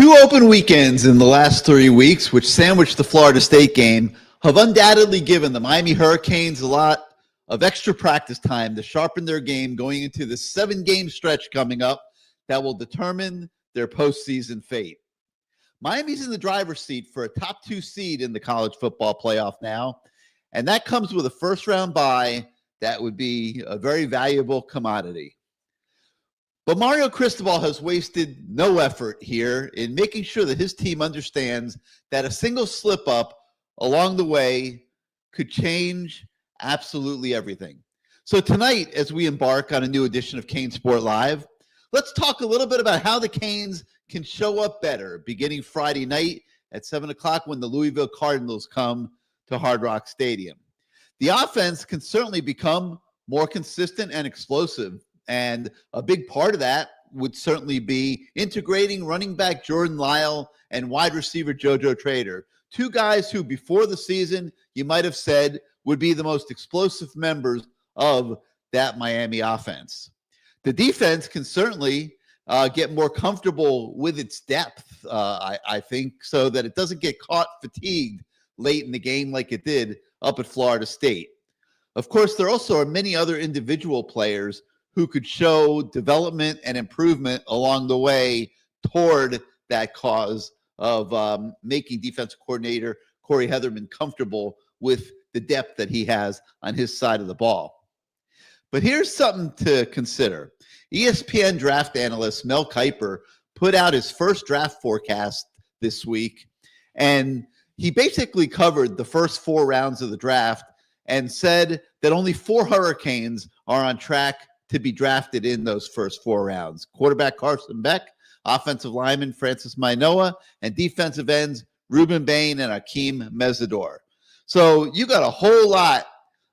Two open weekends in the last 3 weeks, which sandwiched the Florida State game, have undoubtedly given the Miami Hurricanes a lot of extra practice time to sharpen their game going into the 7-game stretch coming up that will determine their postseason fate. Miami's in the driver's seat for a top 2 seed in the college football playoff now, and that comes with a first-round bye that would be a very valuable commodity. But Mario Cristobal has wasted no effort here in making sure that his team understands that a single slip-up along the way could change absolutely everything. So tonight, as we embark on a new edition of CaneSport Live, let's talk a little bit about how the Canes can show up better beginning Friday night at 7 o'clock when the Louisville Cardinals come to Hard Rock Stadium. The offense can certainly become more consistent and explosive. And a big part of that would certainly be integrating running back Jordan Lyle and wide receiver JoJo Trader, two guys who before the season you might have said would be the most explosive members of that Miami offense. The defense can certainly get more comfortable with its depth, I think, so that it doesn't get caught fatigued late in the game like it did up at Florida State. Of course, there also are many other individual players who could show development and improvement along the way toward that cause of making defensive coordinator Corey Heatherman comfortable with the depth that he has on his side of the ball. But here's something to consider. ESPN draft analyst Mel Kiper put out his first draft forecast this week, and he basically covered the first 4 rounds of the draft and said that only 4 Hurricanes are on track to be drafted in those first 4 rounds. Quarterback Carson Beck, offensive lineman Francis Mainoa, and defensive ends Ruben Bain and Akeem Mesidor. So you got a whole lot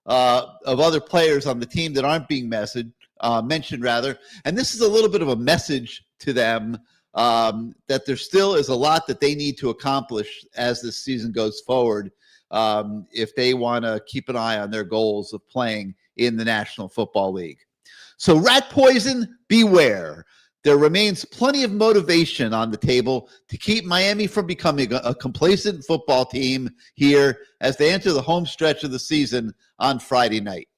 of other players on the team that aren't being mentioned, and this is a little bit of a message to them that there still is a lot that they need to accomplish as this season goes forward if they want to keep an eye on their goals of playing in the National Football League. So rat poison, beware. There remains plenty of motivation on the table to keep Miami from becoming a complacent football team here as they enter the home stretch of the season on Friday night.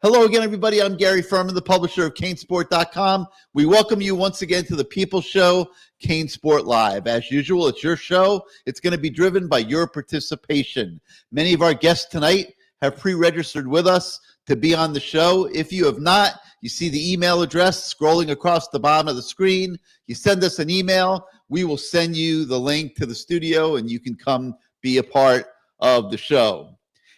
Hello again, everybody. I'm Gary Ferman, the publisher of CaneSport.com. We welcome you once again to the People's Show, CaneSport Live. As usual, it's your show. It's going to be driven by your participation. Many of our guests tonight have pre-registered with us to be on the show. If you have not, you see the email address scrolling across the bottom of the screen. You send us an email. We will send you the link to the studio, and you can come be a part of the show.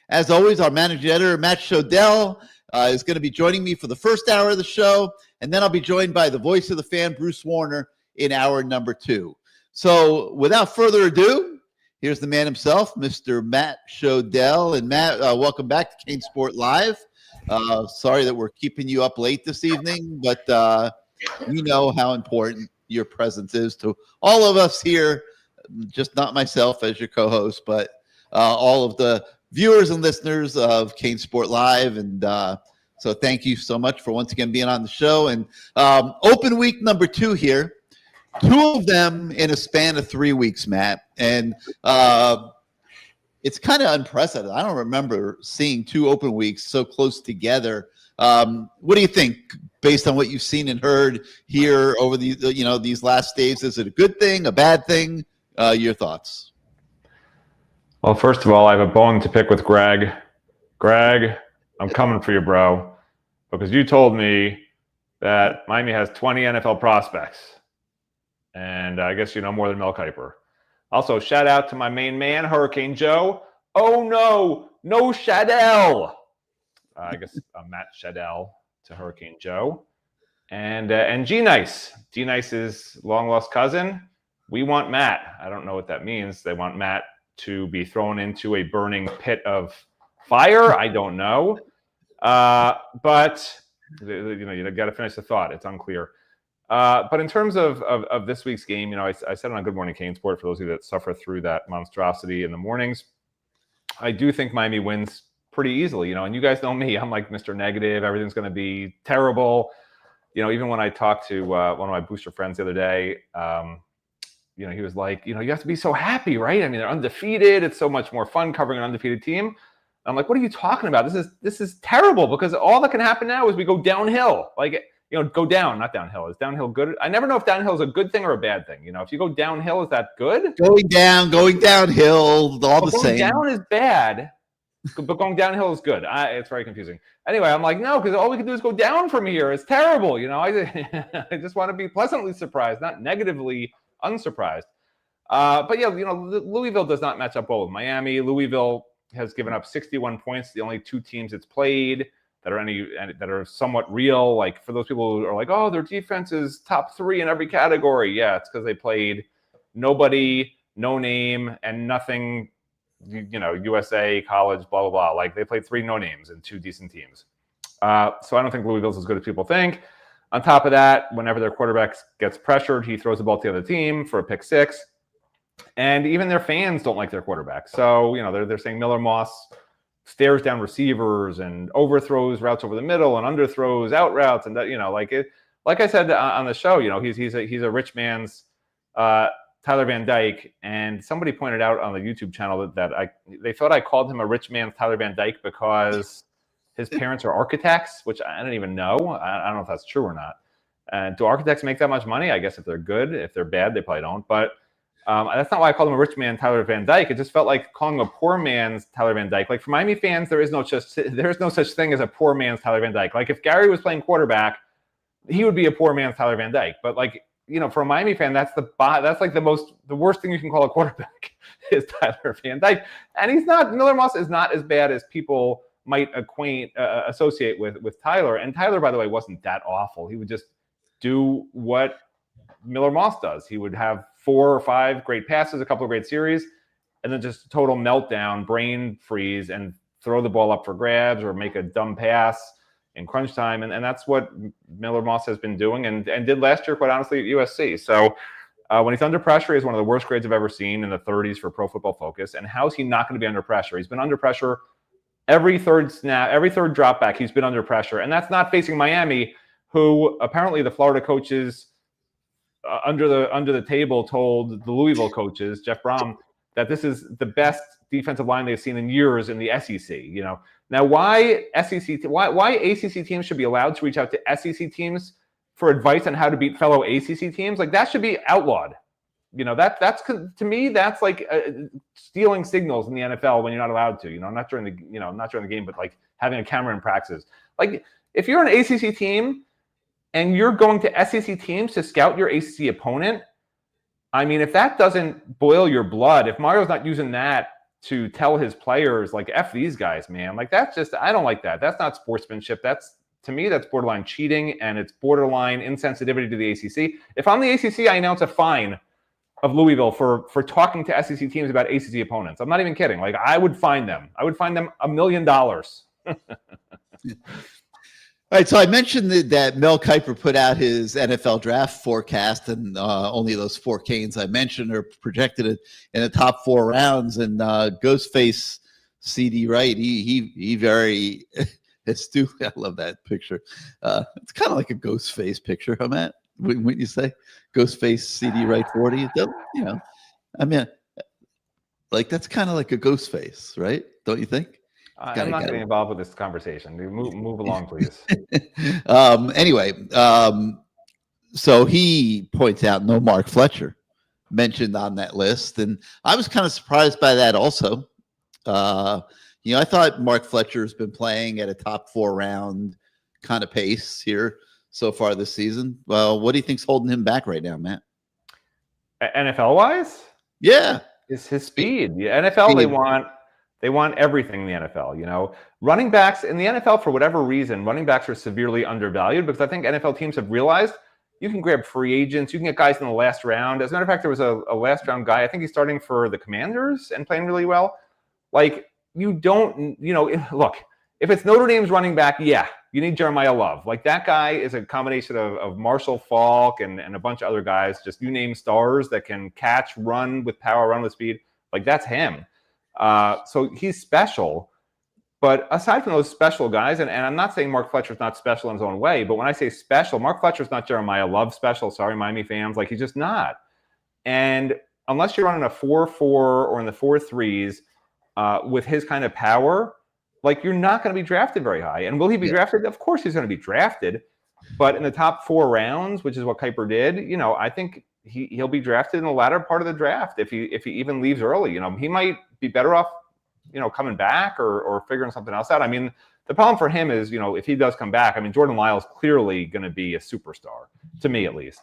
As always, our managing editor, Matt Shodell, is going to be joining me for the first hour of the show, and then I'll be joined by the voice of the fan, Bruce Warner, in hour number 2. So without further ado, here's the man himself, Mr. Matt Shodell. And Matt, welcome back to CaneSport Live. Sorry that we're keeping you up late this evening, but we know how important your presence is to all of us here, just not myself as your co-host, but all of the viewers and listeners of CaneSport Live. And so thank you so much for once again being on the show. And open week number 2 here, 2 of them in a span of 3 weeks, Matt. And it's kind of unprecedented. I don't remember seeing 2 open weeks so close together. What do you think, based on what you've seen and heard here over these last days? Is it a good thing, a bad thing? Your thoughts? Well, first of all, I have a bone to pick with Greg. Greg, I'm coming for you, bro, because you told me that Miami has 20 NFL prospects, and I guess you know more than Mel Kiper. Also, shout out to my main man, Hurricane Joe. Oh, no Shodell. I guess I'm Matt Shodell to Hurricane Joe. And G-Nice. G-Nice's long-lost cousin. We want Matt. I don't know what that means. They want Matt to be thrown into a burning pit of fire. I don't know. But, you got to finish the thought. It's unclear. But in terms of this week's game, I said on Good Morning CaneSport, for those of you that suffer through that monstrosity in the mornings, I do think Miami wins pretty easily, and you guys know me. I'm like Mr. Negative. Everything's going to be terrible. Even when I talked to one of my booster friends the other day, he was like, you have to be so happy, right? I mean, they're undefeated. It's so much more fun covering an undefeated team. I'm like, what are you talking about? This is terrible, because all that can happen now is we go downhill. Like, go down, not downhill. Is downhill good? I never know if downhill is a good thing or a bad thing. If you go downhill, is that good? Going downhill, all the same. Going down is bad, but going downhill is good. It's very confusing. Anyway, I'm like, no, because all we can do is go down from here. It's terrible. I just want to be pleasantly surprised, not negatively unsurprised. But yeah, Louisville does not match up well with Miami. Louisville has given up 61 points. The only two teams it's played that are somewhat real. Like, for those people who are like, oh, their defense is top 3 in every category. Yeah, it's because they played nobody, no name, and nothing. USA, college, blah blah blah. Like, they played 3 no names and 2 decent teams. So I don't think Louisville's as good as people think. On top of that, whenever their quarterback gets pressured, he throws the ball to the other team for a pick 6. And even their fans don't like their quarterback. So, they're saying Miller Moss stares down receivers and overthrows routes over the middle and underthrows out routes. And that, like I said on the show, he's a rich man's Tyler Van Dyke. And somebody pointed out on the YouTube channel that they thought I called him a rich man's Tyler Van Dyke because his parents are architects, which I don't even know. I don't know if that's true or not. Do architects make that much money? I guess if they're good. If they're bad, they probably don't. But that's not why I called him a rich man Tyler Van Dyke. It just felt like calling him a poor man's Tyler Van Dyke. Like, for Miami fans, there is no such thing as a poor man's Tyler Van Dyke. Like, if Gary was playing quarterback, he would be a poor man's Tyler Van Dyke. But, like, for a Miami fan, that's like the worst thing you can call a quarterback is Tyler Van Dyke. And he's not. Miller Moss is not as bad as people might associate with Tyler. And Tyler, by the way, wasn't that awful. He would just do what Miller Moss does. He would have 4 or 5 great passes, a couple of great series, and then just total meltdown, brain freeze, and throw the ball up for grabs or make a dumb pass in crunch time. And that's what Miller Moss has been doing and did last year, quite honestly, at USC. So when he's under pressure, he's one of the worst grades I've ever seen, in the 30s for Pro Football Focus. And how is he not going to be under pressure? He's been under pressure every third snap, every third drop back. He's been under pressure. And that's not facing Miami, who apparently the Florida coaches under the table told the Louisville coaches, Jeff Brom, that this is the best defensive line they've seen in years in the SEC. Now why ACC teams should be allowed to reach out to SEC teams for advice on how to beat fellow ACC teams, like, that should be outlawed. That's to me, that's like stealing signals in the NFL when you're not allowed to. Not during the game, but like having a camera in practice. Like, if you're an ACC team and you're going to SEC teams to scout your ACC opponent, I mean, if that doesn't boil your blood, if Mario's not using that to tell his players, like, F these guys, man, like, that's just, I don't like that. That's not sportsmanship. To me, that's borderline cheating, and it's borderline insensitivity to the ACC. If I'm the ACC, I announce a fine of Louisville for talking to SEC teams about ACC opponents. I'm not even kidding. Like, I would fine them. I would fine them $1 million. All right, so I mentioned that Mel Kiper put out his NFL draft forecast, and only those 4 Canes I mentioned are projected in the top 4 rounds. And Ghostface CD Wright, he very astute. I love that picture. It's kind of like a Ghostface picture, huh, Matt? Wouldn't you say? Ghostface CD Wright 40. I mean, like, that's kind of like a Ghostface, right? Don't you think? I'm not getting involved with this conversation. Move along, please. Anyway, so he points out no Mark Fletcher mentioned on that list, and I was kind of surprised by that also. I thought Mark Fletcher's been playing at a top 4 round kind of pace here so far this season. Well, what do you think's holding him back right now, Matt? NFL-wise? Yeah. It's his speed. The NFL, they want everything in the NFL. Running backs in the NFL, for whatever reason, running backs are severely undervalued, because I think NFL teams have realized you can grab free agents, you can get guys in the last round. As a matter of fact, there was a last round guy, I think he's starting for the Commanders and playing really well. Like, you don't, look, if it's Notre Dame's running back, yeah, you need Jeremiah Love. Like, that guy is a combination of Marshall Faulk and a bunch of other guys, just you name stars that can catch, run with power, run with speed. Like, that's him. So he's special. But aside from those special guys, and I'm not saying Mark Fletcher's not special in his own way, but when I say special, Mark Fletcher's not Jeremiah Love special. Sorry, Miami fans. Like, he's just not. And unless you're running a 4-4 or in the 4-3s with his kind of power, like you're not going to be drafted very high. And will he be drafted? Of course he's going to be drafted. But in the top 4 rounds, which is what Kuiper did, I think he'll be drafted in the latter part of the draft if he even leaves early. He might be better off, coming back or figuring something else out. I mean, the problem for him is, if he does come back, I mean, Jordan Lyle's clearly going to be a superstar, to me at least.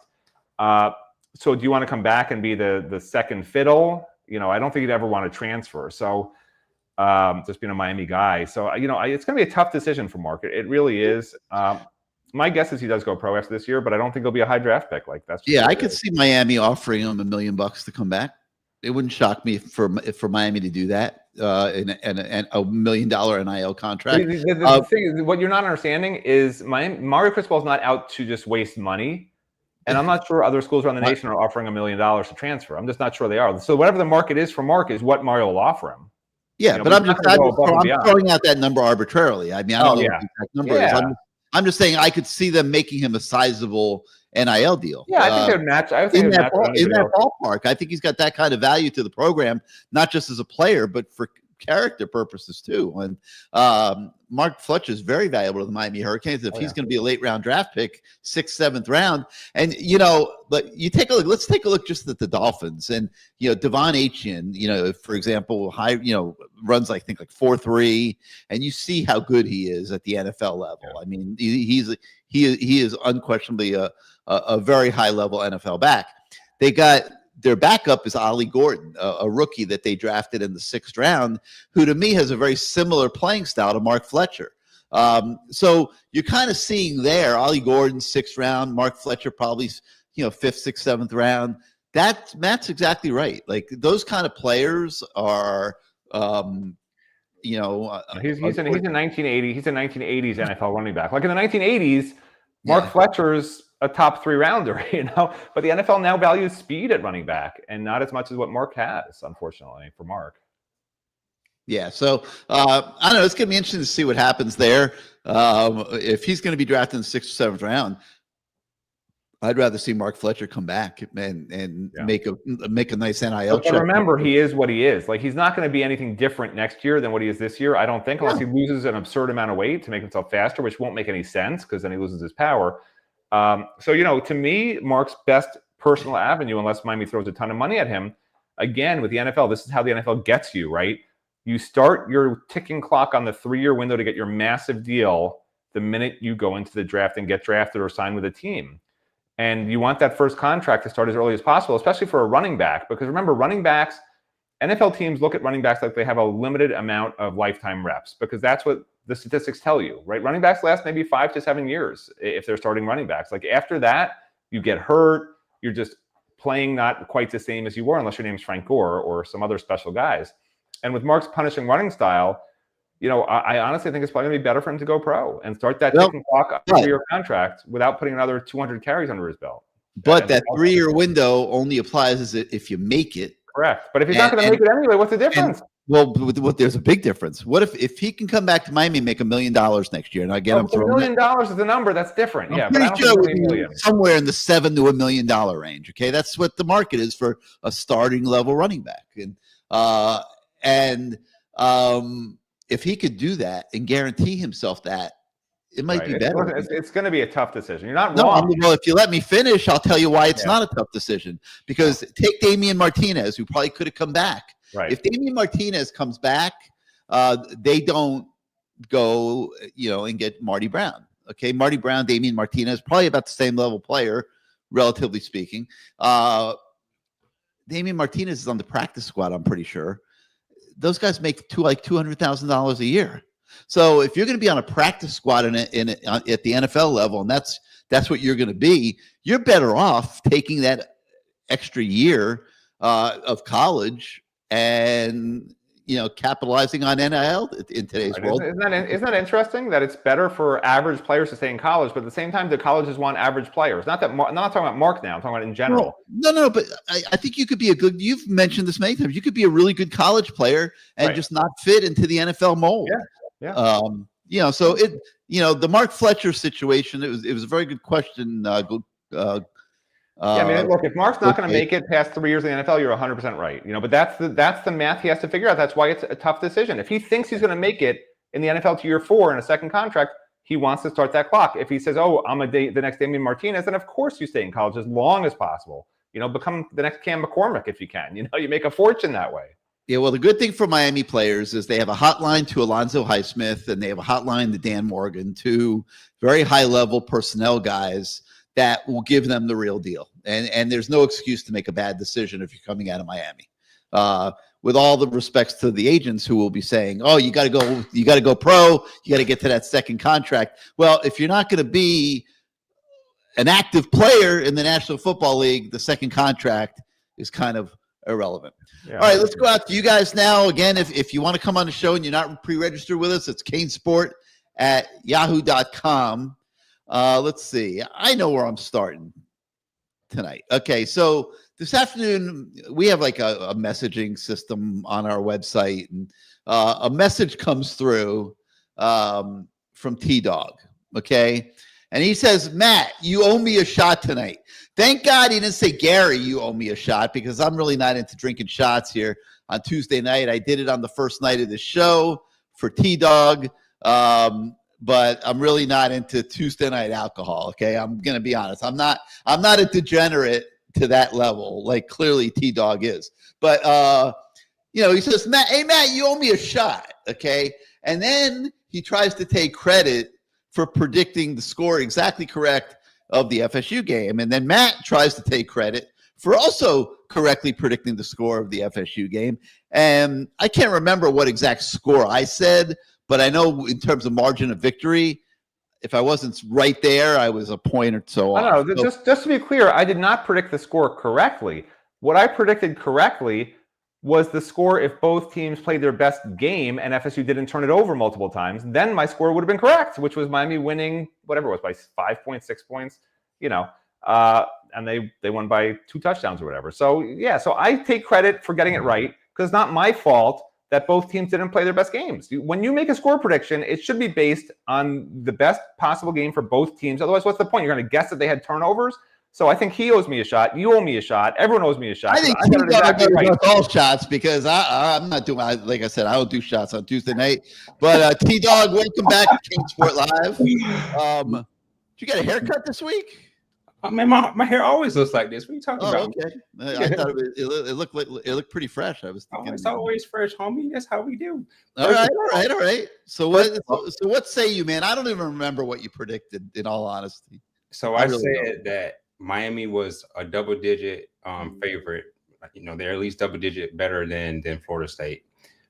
So do you want to come back and be the second fiddle? I don't think you'd ever want to transfer. So just being a Miami guy. So, it's going to be a tough decision for Mark. It really is. My guess is he does go pro after this year, but I don't think he'll be a high draft pick. Like that's I could see Miami offering him $1 million to come back. It wouldn't shock me for Miami to do that and a $1 million NIL contract. The thing is, what you're not understanding is Mario Cristobal is not out to just waste money, and I'm not sure other schools around the nation are offering $1 million to transfer. I'm just not sure they are. So whatever the market is for Mark is what Mario will offer him. Yeah, but I'm throwing out that number arbitrarily. I mean, I don't know what the exact number is. I'm just saying I could see them making him a sizable NIL deal. Yeah, I think they would match. I think in that ballpark. I think he's got that kind of value to the program, not just as a player, but for character purposes too. And Mark Fletcher is very valuable to the Miami Hurricanes. If he's going to be a late round draft pick, 6th, 7th round, and but you take a look. Let's take a look just at the Dolphins and Devon Achane. For example, runs I think like 4.3, and you see how good he is at the NFL level. Yeah. I mean, he is unquestionably a very high level NFL back. They got. Their backup is Ollie Gordon, a rookie that they drafted in the 6th round, who to me has a very similar playing style to Mark Fletcher. So you're kind of seeing there, Ollie Gordon, 6th round, Mark Fletcher probably 5th, 6th, 7th round. Matt's exactly right. Like those kind of players are, he's a 1980. He's a 1980s NFL running back. Like in the 1980s, Mark Fletcher's a top 3 rounder, but the NFL now values speed at running back and not as much as what Mark has, unfortunately, for Mark. Yeah. So I don't know. It's going to be interesting to see what happens there. If he's going to be drafted in the 6th or 7th round, I'd rather see Mark Fletcher come back and make a nice NIL check. But remember, he is what he is. Like he's not going to be anything different next year than what he is this year. I don't think, unless he loses an absurd amount of weight to make himself faster, which won't make any sense because then he loses his power. So, to me, Mark's best personal avenue, unless Miami throws a ton of money at him, again, with the NFL, this is how the NFL gets you, right? You start your ticking clock on the 3-year window to get your massive deal the minute you go into the draft and get drafted or sign with a team. And you want that first contract to start as early as possible, especially for a running back. Because remember, running backs, NFL teams look at running backs like they have a limited amount of lifetime reps because that's what the statistics tell you, right? Running backs last maybe 5 to 7 years if they're starting running backs. Like after that, you get hurt. You're just playing not quite the same as you were unless your name's Frank Gore or some other special guys. And with Mark's punishing running style, I honestly think it's probably going to be better for him to go pro and start that ticking clock on a 3-year contract without putting another 200 carries under his belt. But that 3-year window only applies if you make it. Correct. But if he's not going to make it anyway, what's the difference? There's a big difference. What if he can come back to Miami and make $1 million next year? And again, I'm throwing $1 million is the number. That's different. I'm pretty sure it would be somewhere in the $7 to $1 million range. Okay, that's what the market is for a starting level running back. And if he could do that and guarantee himself that, it might be better. It's going to be a tough decision. You're not wrong. Well, if you let me finish, I'll tell you why it's not a tough decision. Because take Damian Martinez, who probably could have come back. Right. If Damian Martinez comes back, they don't go, and get Marty Brown. Okay, Marty Brown, Damian Martinez, probably about the same level player, relatively speaking. Damian Martinez is on the practice squad, I'm pretty sure. Those guys make $200,000 a year. So if you're going to be on a practice squad at the NFL level, and that's what you're going to be, you're better off taking that extra year of college and capitalizing on NIL in today's world. Isn't that interesting that it's better for average players to stay in college, but at the same time, the colleges want average players. Not that I'm not talking about Mark now. I'm talking about in general. No, but I think you could be you've mentioned this many times. You could be a really good college player and just not fit into the NFL mold. Yeah. So the Mark Fletcher situation, it was a very good question. Yeah, I mean, look, if Mark's not going to make it past 3 years in the NFL, you're 100% right. But that's the math he has to figure out. That's why it's a tough decision. If he thinks he's going to make it in the NFL to year 4 in a second contract, he wants to start that clock. If he says, "Oh, I'm the next Damian Martinez," then of course you stay in college as long as possible. Become the next Cam McCormick if you can. You make a fortune that way. Yeah, well, the good thing for Miami players is they have a hotline to Alonzo Highsmith and they have a hotline to Dan Morgan, two very high-level personnel guys that will give them the real deal. And there's no excuse to make a bad decision if you're coming out of Miami. With all the respects to the agents who will be saying, "Oh, you got to go pro, you got to get to that second contract." Well, if you're not going to be an active player in the National Football League, the second contract is kind of irrelevant. Yeah. All right, let's go out to you guys now. Again, if you want to come on the show and you're not pre-registered with us, it's CaneSport@yahoo.com. Let's see. I know where I'm starting tonight. Okay, so this afternoon we have like a messaging system on our website, and a message comes through from T-Dog. Okay, and he says, "Matt, you owe me a shot tonight." Thank God he didn't say, "Gary, you owe me a shot," because I'm really not into drinking shots here on Tuesday night. I did it on the first night of the show for T-Dog. But I'm really not into Tuesday night alcohol. Okay, I'm gonna be honest. I'm not a degenerate to that level, like clearly T-Dog is. But he says, "Matt, hey Matt, you owe me a shot." Okay, and then he tries to take credit for predicting the score exactly correct of the FSU game, and then Matt tries to take credit for also correctly predicting the score of the FSU game. And I can't remember what exact score I said, but I know in terms of margin of victory, if I wasn't right there, I was a point or so off. No, just to be clear, I did not predict the score correctly. What I predicted correctly was the score if both teams played their best game and FSU didn't turn it over multiple times. Then my score would have been correct, which was Miami winning whatever it was by 5 points, 6 points, and they won by 2 touchdowns or whatever. So yeah, so I take credit for getting it right because it's not my fault that both teams didn't play their best games. When you make a score prediction, it should be based on the best possible game for both teams. Otherwise, what's the point? You're going to guess that they had turnovers? So I think he owes me a shot. You owe me a shot. Everyone owes me a shot. I think you got to go all shots because I'm not doing. Like I said, I don't do shots on Tuesday night. But T-Dog, welcome back to CaneSport Live. Did you get a haircut this week? Man, my hair always looks like this. What are you talking about? Okay. I thought it looked pretty fresh. I was thinking it's always fresh, homie. That's how we do. All right. So what say you, man? I don't even remember what you predicted, in all honesty. So I said that Miami was a double-digit favorite. They're at least double-digit better than Florida State.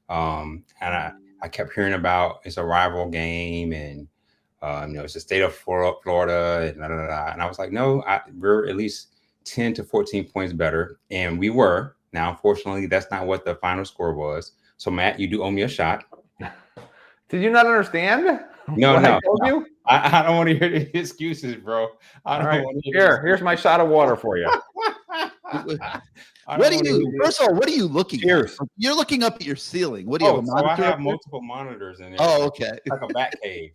And I kept hearing about it's a rival game and it's the state of Florida, and and I was like, no, we're at least 10 to 14 points better, and we were. Now, unfortunately, that's not what the final score was. So, Matt, you do owe me a shot. Did you not understand? No. I told you? I don't want to hear the excuses, bro. Here's my shot of water for you. First of all, what are you looking at? You're looking up at your ceiling. What do you have, a monitor? So I have multiple monitors in there. Oh, okay. It's like a bat cave.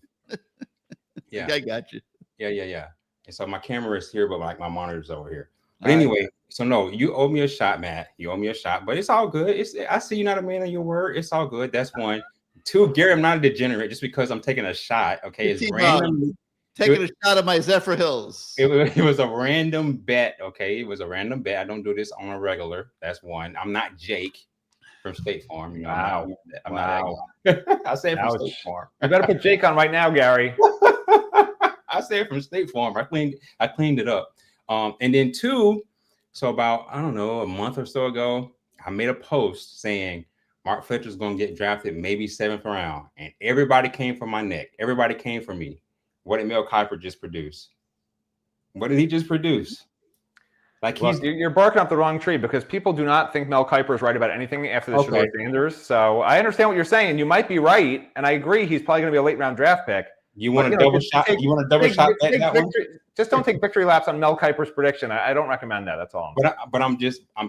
Yeah, I got you. Yeah. And so my camera is here, but like my monitor's over here. But anyway, so no, you owe me a shot, Matt. You owe me a shot, but it's all good. I see you're not a man of your word. It's all good. That's one. 2, Gary, I'm not a degenerate just because I'm taking a shot. Okay, it's random. Taking a shot of my Zephyr Hills. It was a random bet. Okay, it was a random bet. I don't do this on a regular. That's one. I'm not Jake from State Farm. I'm not. I said from State Farm. You better put Jake on right now, Gary. I said from State Farm. I cleaned it up. And then 2, so about, I don't know, a month or so ago, I made a post saying Mark Fletcher's going to get drafted maybe 7th round. And everybody came for my neck. Everybody came for me. What did Mel Kiper just produce? What did he just produce? You're barking up the wrong tree because people do not think Mel Kiper is right about anything after the Shodell Sanders. So I understand what you're saying. You might be right. And I agree. He's probably going to be a late round draft pick. You want a double shot? You want a double shot? Just don't take victory laps on Mel Kiper's prediction. I don't recommend that. That's all. But I'm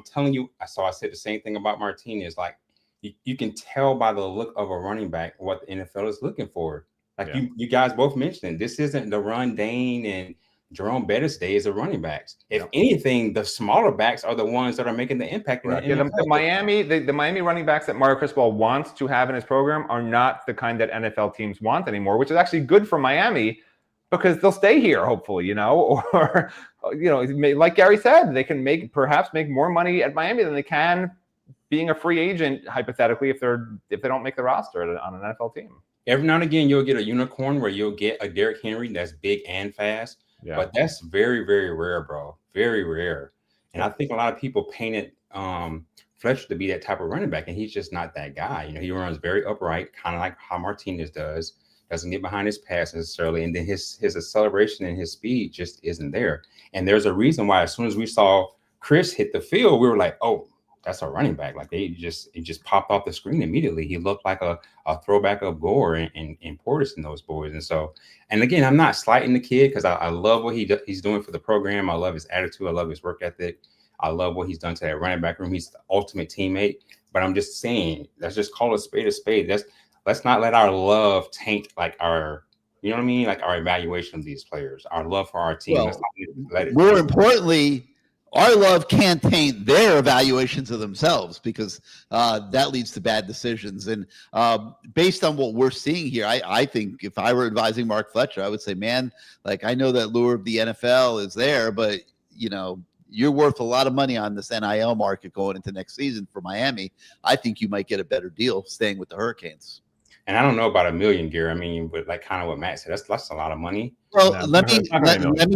telling you. So I said the same thing about Martinez. Like you can tell by the look of a running back what the NFL is looking for. Like you guys both mentioned, this isn't the run Dane and Jerome Bettis' days of running backs. If anything, the smaller backs are the ones that are making the impact. Right. The Miami running backs that Mario Cristobal wants to have in his program are not the kind that NFL teams want anymore, which is actually good for Miami because they'll stay here, hopefully, or like Gary said, they can perhaps make more money at Miami than they can being a free agent, hypothetically, if they don't make the roster on an NFL team. Every now and again, you'll get a unicorn where you'll get a Derrick Henry that's big and fast. Yeah. But that's very, very rare, bro. Very rare. And I think a lot of people painted Fletcher to be that type of running back, and he's just not that guy. He runs very upright, kind of like how Martinez does. Doesn't get behind his pass necessarily, and then his acceleration and his speed just isn't there. And there's a reason why as soon as we saw Chris hit the field, we were like, oh, that's a running back. Like it just popped off the screen immediately. He looked like a throwback of Gore and Portis and those boys. And so, and again, I'm not slighting the kid because I love what he's doing for the program. I love his attitude. I love his work ethic. I love what he's done to that running back room. He's the ultimate teammate. But I'm just saying, let's just call a spade a spade. Let's not let our love taint like our, you know what I mean? Like our evaluation of these players, our love for our team. Well, more importantly, our love can't taint their evaluations of themselves because that leads to bad decisions. And based on what we're seeing here, I think if I were advising Mark Fletcher, I would say, man, like I know that lure of the NFL is there, but you're worth a lot of money on this NIL market going into next season for Miami. I think you might get a better deal staying with the Hurricanes. And I don't know about $1 million, Gary. I mean, but like kind of what Matt said, that's a lot of money. Well, let me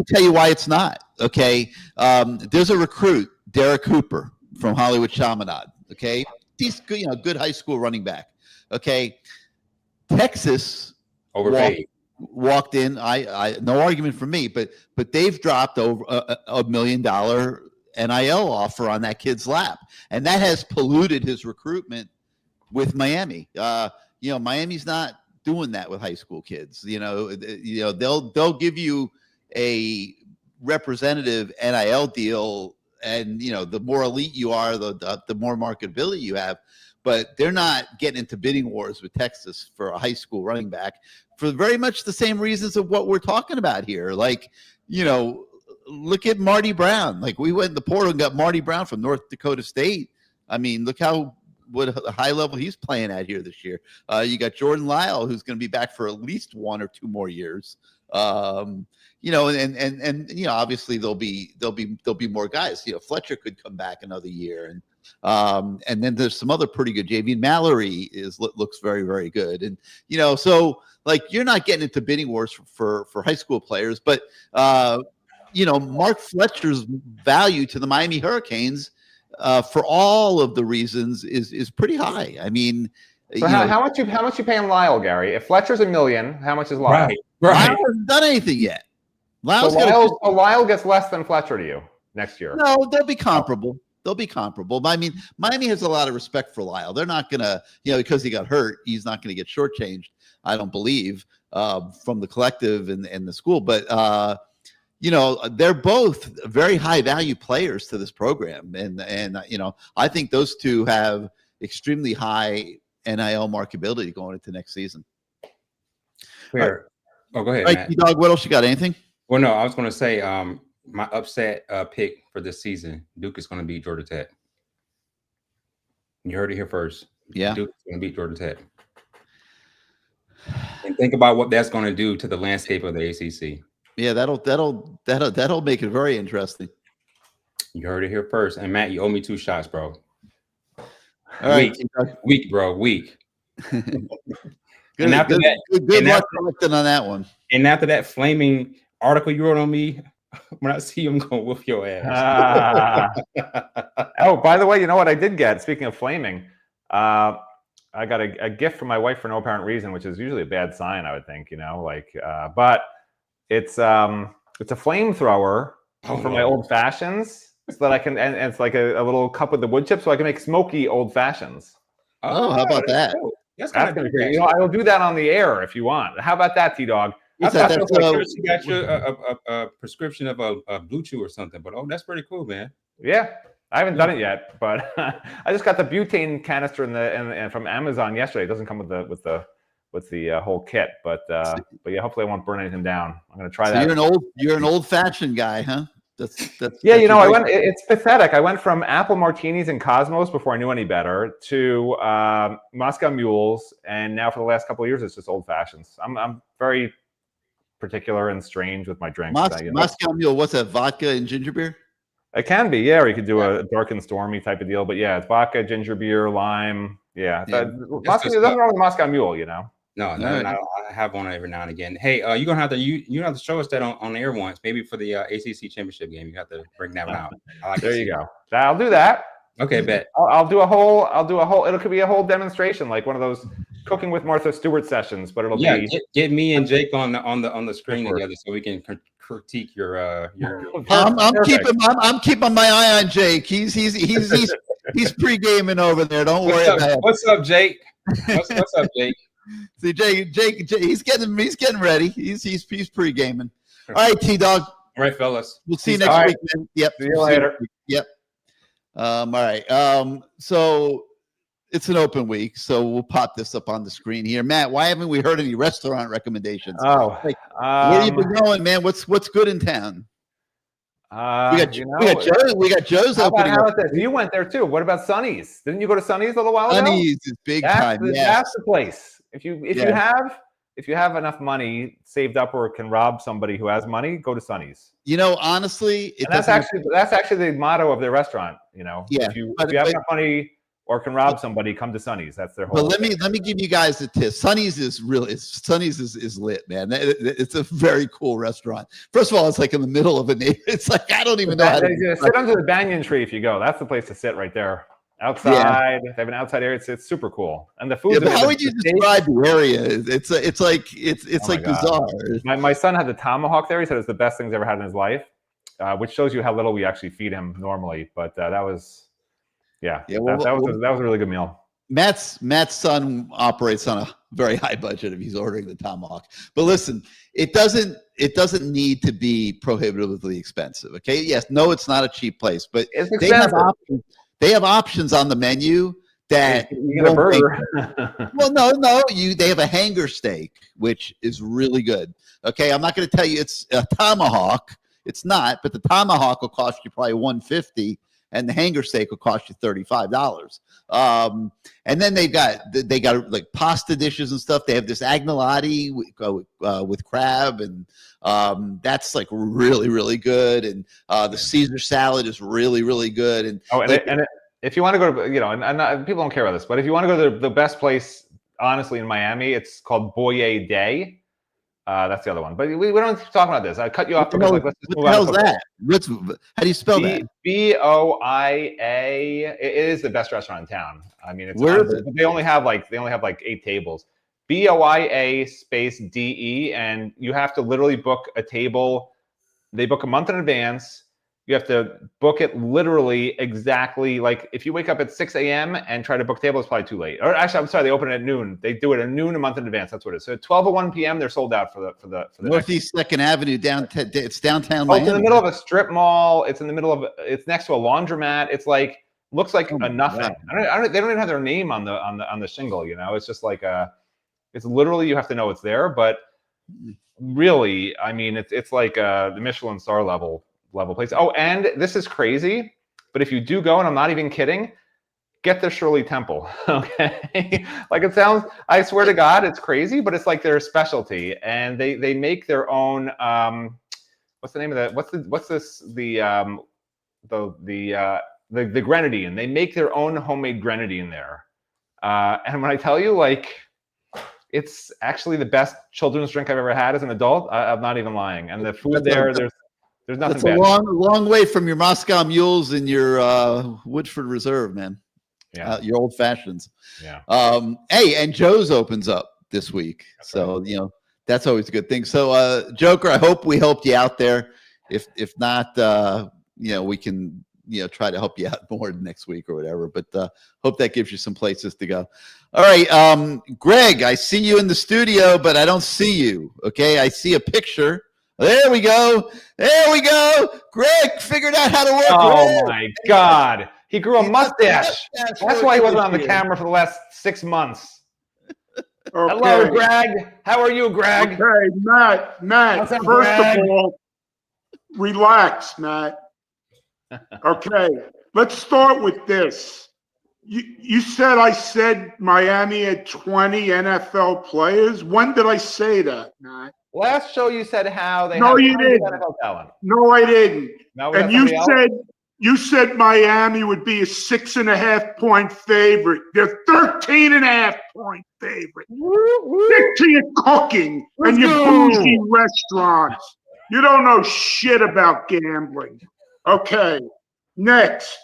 tell you why it's not. Okay, there's a recruit, Derek Cooper from Hollywood Chaminade. Okay, he's good, good high school running back. Okay, Texas overpaid. Walked in. I no argument for me, but they've dropped over $1 million NIL offer on that kid's lap, and that has polluted his recruitment with Miami. Miami's not doing that with high school kids. They'll give you a representative NIL deal, and the more elite you are, the more marketability you have. But they're not getting into bidding wars with Texas for a high school running back for very much the same reasons of what we're talking about here. Like, look at Marty Brown. Like we went in the portal and got Marty Brown from North Dakota State. I mean, look what a high level he's playing at here this year. You got Jordan Lyle, who's going to be back for at least 1 or 2 more years. And obviously there'll be more guys. Fletcher could come back another year, and then there's some other pretty good. Javian Mallory looks very, very good, and so like you're not getting into bidding wars for high school players, but Mark Fletcher's value to the Miami Hurricanes, for all of the reasons, is pretty high. I mean, so how much you paying Lyle, Gary? If Fletcher's $1 million, how much is Lyle? Right. Lyle hasn't done anything yet. Lyle gets less than Fletcher to you next year. No, they'll be comparable. I mean, Miami has a lot of respect for Lyle. They're not gonna, because he got hurt, he's not gonna get shortchanged. I don't believe from the collective and the school, but. They're both very high value players to this program. And I think those two have extremely high NIL marketability going into next season. Fair. Oh, go ahead, Matt. Dog, what else you got? Anything? Well, no, I was going to say my upset pick for this season, Duke is going to beat Georgia Tech. You heard it here first. Yeah. Duke is going to beat Georgia Tech. And think about what that's going to do to the landscape of the ACC. Yeah, that'll make it very interesting. You heard it here first. And Matt, you owe me 2 shots, bro. All right. Weak, bro. Weak. Good luck collecting on that one. And after that flaming article you wrote on me, when I see you, I'm gonna whoop your ass. Oh, by the way, you know what I did get? Speaking of flaming, I got a gift from my wife for no apparent reason, which is usually a bad sign, I would think, but it's a flamethrower for my old fashions, so that I can, and it's like a little cup with the wood chip, so I can make smoky old fashions. Oh, how about that? Cool. That's kind of great. I will do that on the air if you want. How about that, T-Dog? I thought you got you a prescription of a Blue Chew or something, but that's pretty cool, man. Yeah, I haven't done it yet, but I just got the butane canister and from Amazon yesterday. It doesn't come with the whole kit. But yeah, hopefully I won't burn anything down. I'm going to try So that. you're an old fashioned guy, huh? That's Yeah, that's it's pathetic. I went from apple martinis and Cosmos before I knew any better to Moscow Mules, and now for the last couple of years, it's just old fashions. I'm very particular and strange with my drinks. Moscow Mule. What's that? Vodka and ginger beer? It can be, yeah. Or you could do a dark and stormy type of deal, but yeah, it's vodka, ginger beer, lime. Yeah, there's nothing wrong with Moscow Mule, No, I have one every now and again. Hey, you're gonna have to you have to show us that on the air once, maybe for the ACC championship game. You have to bring that one out. There you go. I'll do that. Okay, bet. I'll do a whole. It could be a whole demonstration, like one of those cooking with Martha Stewart sessions. But it'll be get me and Jake on the screen together so we can critique your. I'm keeping my eye on Jake. He's pre-gaming over there. Don't worry about it. What's up, Jake? What's up, Jake? See, Jake, he's getting ready. He's pre-gaming. All right, T-Dog. All right, fellas. We'll see you next week, man. Yep. See you later. Yep. All right. So it's an open week, so we'll pop this up on the screen here. Matt, why haven't we heard any restaurant recommendations? Oh, where have you been going, man? What's good in town? We got Joe. We got Joe's opening. How about this? You went there too. What about Sonny's? Didn't you go to Sonny's a little while ago? Sonny's is big time. That's the place. If you have enough money saved up or can rob somebody who has money, go to Sonny's. Honestly, that's actually the motto of their restaurant. Yeah. If you have enough money or can rob somebody, come to Sonny's. That's their whole. But let me give you guys a tip. Sonny's is lit, man. It's a very cool restaurant. First of all, it's like in the middle of a neighborhood. It's like I don't even know how to sit under the banyan tree if you go. That's the place to sit right there. Outside, they have an outside area. It's super cool, and the food. How would you describe the area? It's like bizarre. My son had the tomahawk there. He said it's the best thing he's ever had in his life, which shows you how little we actually feed him normally. But that was that was a really good meal. Matt's son operates on a very high budget if he's ordering the tomahawk. But listen, it doesn't need to be prohibitively expensive. Okay, yes, no, it's not a cheap place, but it's expensive. They have options on the menu that you get a burger. Well, no. They have a hanger steak, which is really good. Okay, I'm not going to tell you it's a tomahawk. It's not, but the tomahawk will cost you probably $150, and the hanger steak will cost you $35. And then they got like pasta dishes and stuff. They have this agnolotti with crab, and that's like really, really good. And the Caesar salad is really, really good. And if you want to go to, and people don't care about this, but if you want to go to the best place, honestly, in Miami, it's called Boyer Day. That's the other one. But we don't keep talking about this. I cut you off because let's just move on. What the hell's that? How do you spell that? Boia. It is the best restaurant in town. I mean, they only have like 8 tables. BOIA space DE, and you have to literally book a table. They book a month in advance. You have to book it literally exactly, like if you wake up at 6 a.m. and try to book table, it's probably too late. Or actually, I'm sorry, they open it at noon. They do it at noon a month in advance. That's what it is. So at 12:01 p.m. they're sold out for the Northeast 2nd Avenue downtown. It's downtown. It's in the middle of a strip mall. It's next to a laundromat. It's like looks like a nothing. They don't even have their name on the shingle. It's just like it's literally you have to know it's there. But really, I mean, it's like the Michelin star level place. Oh, and this is crazy, but if you do go, and I'm not even kidding, get the Shirley Temple. Okay, like it sounds. I swear to God, it's crazy, but it's like their specialty, and they make their own. What's the name of that? What's this? The grenadine. They make their own homemade grenadine there, and when I tell you, like, it's actually the best children's drink I've ever had as an adult. I'm not even lying. And the food there's nothing bad. It's a long way from your Moscow Mules and your Woodford Reserve, man. Yeah, your old fashions. Yeah. Hey, and Joe's opens up this week, so that's always a good thing. So, Joker, I hope we helped you out there. If not, we can try to help you out more next week or whatever. But hope that gives you some places to go. All right, Greg, I see you in the studio, but I don't see you. Okay, I see a picture. There we go. Greg figured out how to work. Oh my God. He grew a mustache. That's why he wasn't on the camera for the last 6 months. Okay. Hello, Greg. How are you, Greg? Okay, Matt, What's up, first Greg? of all, relax, Matt. Okay, let's start with this. You said I said Miami had 20 NFL players. When did I say that, Matt? Last show you said how they No, have you tons of didn't. NFL talent. No, I didn't. No, we got And you somebody else? said Miami would be a 6.5-point favorite. They're 13.5-point favorite. Stick to your cooking and your bougie restaurants. You don't know shit about gambling. Okay, next.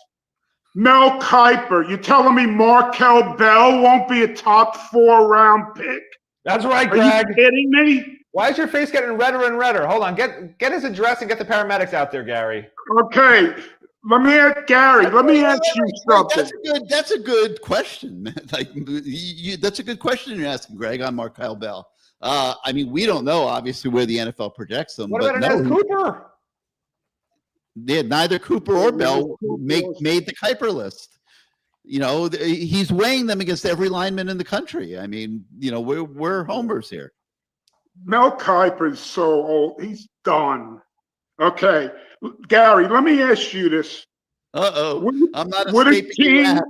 Mel Kiper. You telling me Markel Bell won't be a top 4-round pick? That's right, Are Greg. you kidding me? Why is your face getting redder and redder? Hold on. Get his address and get the paramedics out there, Gary. Okay, let me ask you something. That's a good question, man. Like that's a good question you're asking, Greg, on Markel Bell. I mean, we don't know obviously where the NFL projects them. What but about Ernest Cooper? Yeah, neither Cooper or Bell made the Kuiper list. You know, he's weighing them against every lineman in the country. I mean, you know, we're homers here. Mel Kiper is so old. He's done. Okay, Gary, let me ask you this. I'm not escaping that.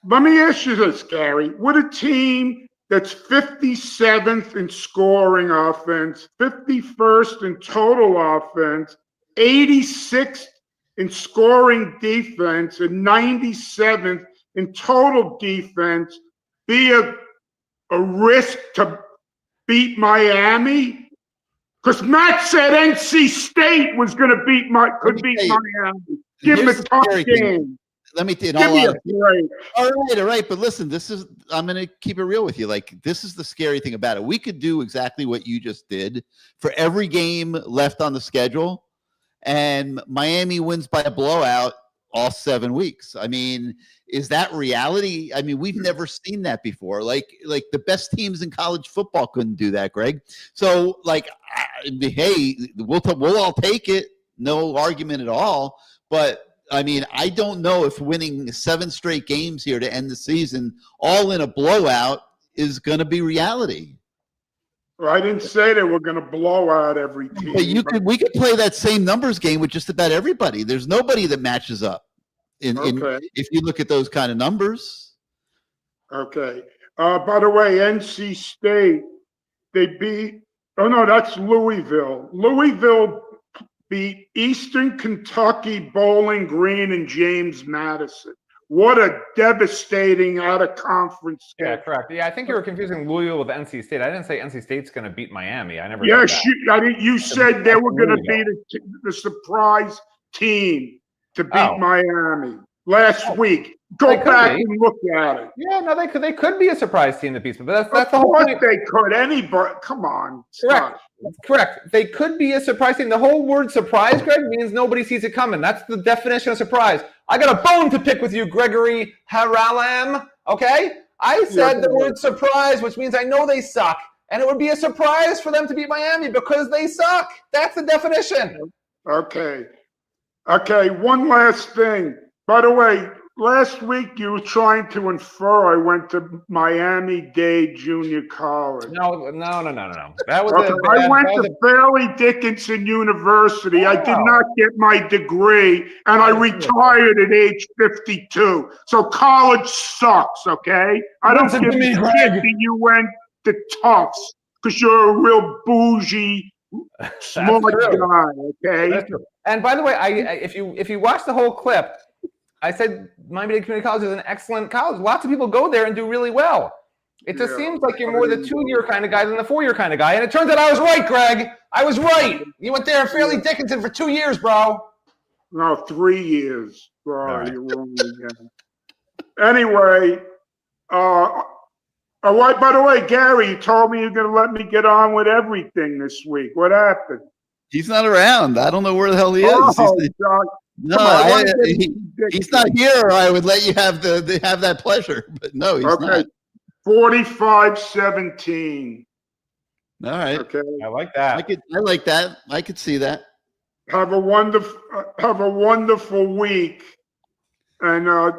Let me ask you this, Gary. Would a team that's 57th in scoring offense, 51st in total offense, 86th in scoring defense, and 97th in total defense be a risk to beat Miami? Because Matt said NC State was going to beat Miami. Give him a tough game. Let me give me a break. All right. But listen, I'm going to keep it real with you. Like, this is the scary thing about it. We could do exactly what you just did for every game left on the schedule, and Miami wins by a blowout all 7 weeks. I mean, is that reality? I mean, we've never seen that before. Like the best teams in college football couldn't do that, Greg. So, like, hey, we'll all take it. No argument at all. But I mean, I don't know if winning 7 straight games here to end the season, all in a blowout, is going to be reality. Well, I didn't say they were going to blow out every team. But we could play that same numbers game with just about everybody. There's nobody that matches up. If you look at those kind of numbers. Okay. By the way, NC State, they beat. Oh no, that's Louisville. Louisville beat Eastern Kentucky, Bowling Green, and James Madison. What a devastating out-of-conference game. Yeah, correct. Yeah, I think you were confusing Louisville with NC State. I didn't say NC State's going to beat Miami. I never. Yes, you said they were going to be the surprise team to beat Miami last week. Go back and look at it. Yeah, no, they could be a surprise team that beats them, but that's the whole point. They could. Anybody? Come on. Correct. They could be a surprise team. The whole word surprise, Greg, means nobody sees it coming. That's the definition of surprise. I got a bone to pick with you, Gregory Haralam. Okay? I said the word surprise, which means I know they suck. And it would be a surprise for them to beat Miami because they suck. That's the definition. Okay. One last thing. By the way, last week you were trying to infer I went to Miami-Dade Junior College. No. That was I went to Fairleigh Dickinson University. I did not get my degree, and I retired at age 52. So college sucks, okay? I don't give a shit that you went to Tufts because you're a real bougie, smart guy, okay? That's true. And by the way, if you watch the whole clip, I said Miami-Dade Community College is an excellent college. Lots of people go there and do really well. It just seems like you're more the 2-year kind of guy than the 4-year kind of guy. And it turns out I was right, Greg. I was right. You went there in Fairleigh Dickinson for 2 years, bro. No, 3 years. Bro, you're wrong again. Anyway, by the way, Gary, you told me you're going to let me get on with everything this week. What happened? He's not around. I don't know where the hell he is. No, he's not here. Or I would let you have that pleasure, but no, he's not. 45-17. All right. Okay. I like that. I like that. I could see that. Have a wonderful week, and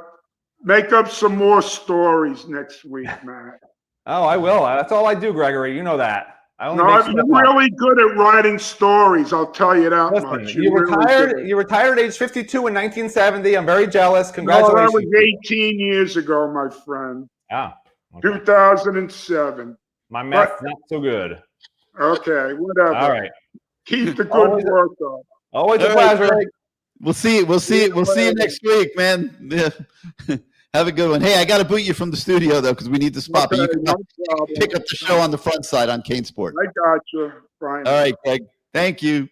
make up some more stories next week, Matt. Oh, I will. That's all I do, Gregory. You know that. I only No, make you're stuff up. really good at writing stories. I'll tell you that Listen, much. you You're really retired. good. You retired at age 52 in 1970. I'm very jealous. No, Congratulations. that was 18 years ago, my friend. Ah, okay. 2007. My math's not so good. Okay, whatever. All right. Keep the good Always- work up. Always a All right, pleasure. Greg. We'll see you next week, man. Yeah. Have a good one. Hey, I got to boot you from the studio though because we need the spot. But you Okay, can no problem. pick up the show on the front side on CaneSport. I got you, Brian. All right, Greg. Thank you.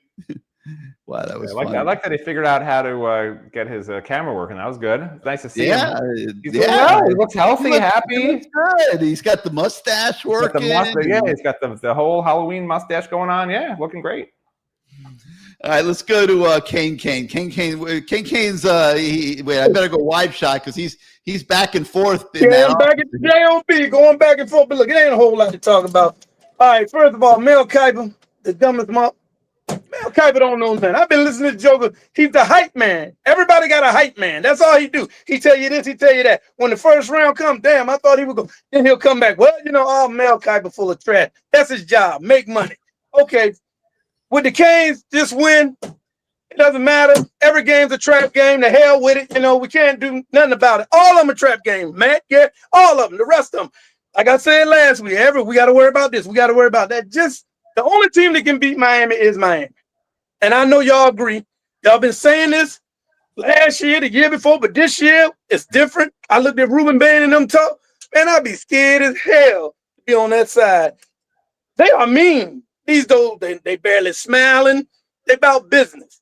Wow, that was fun. I like that he figured out how to get his camera working. That was good. It's nice to see him. He's doing well. He looks healthy, happy. He looks good. He's got the mustache working. He's got the whole Halloween mustache going on. Yeah, looking great. All right, let's go to Kane Cane. Kane Cane's wait, I better go wide shot because he's back and forth. I'm back at the JOB, going back and forth. But look, it ain't a whole lot to talk about. All right, first of all, Mel Kiper, the dumbest Mel Kiper don't know nothing. I've been listening to Joker. He's the hype man. Everybody got a hype man. That's all he do. He tell you this, he tell you that. When the first round comes, damn, I thought he would go. Then he'll come back. Well, all Mel Kiper full of trash. That's his job. Make money. Okay. With the Canes, just win. It doesn't matter. Every game's a trap game. The hell with it. We can't do nothing about it. All of them are trap games, Matt. Yeah, all of them. The rest of them. Like I said last week, we got to worry about this. We got to worry about that. Just the only team that can beat Miami is Miami. And I know y'all agree. Y'all been saying this last year, the year before, but this year it's different. I looked at Ruben Bain and them talk. Man, I'd be scared as hell to be on that side. They are mean. These dudes, they barely smiling. They about business.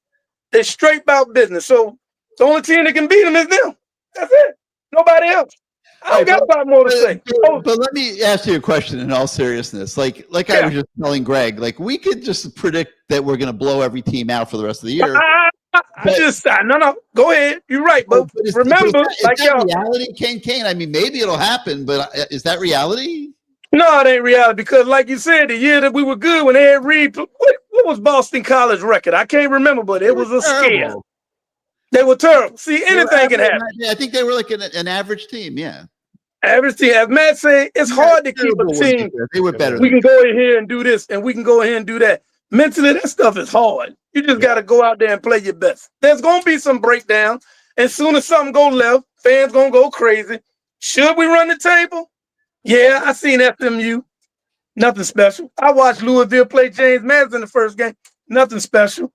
They straight about business. So the only team that can beat them is them. That's it. Nobody else. I don't got a lot more to say. But let me ask you a question in all seriousness. Like I was just telling Greg, like we could just predict that we're going to blow every team out for the rest of the year. No. Go ahead. You're right. But remember, is that reality, Kane? I mean, maybe it'll happen, but is that reality? No, it ain't reality because, like you said, the year that we were good when Ed Reed, what was Boston College record? I can't remember, but it was a scare. They were terrible. See, anything can happen. I think they were like an average team. Yeah, average team. As Matt said, it's hard to keep a team. They were better. We can go in here and do this, and we can go ahead and do that. Mentally, that stuff is hard. You just got to go out there and play your best. There's gonna be some breakdown, and soon as something go left, fans gonna go crazy. Should we run the table? Yeah, I seen FMU. Nothing special. I watched Louisville play James Madison in the first game. Nothing special.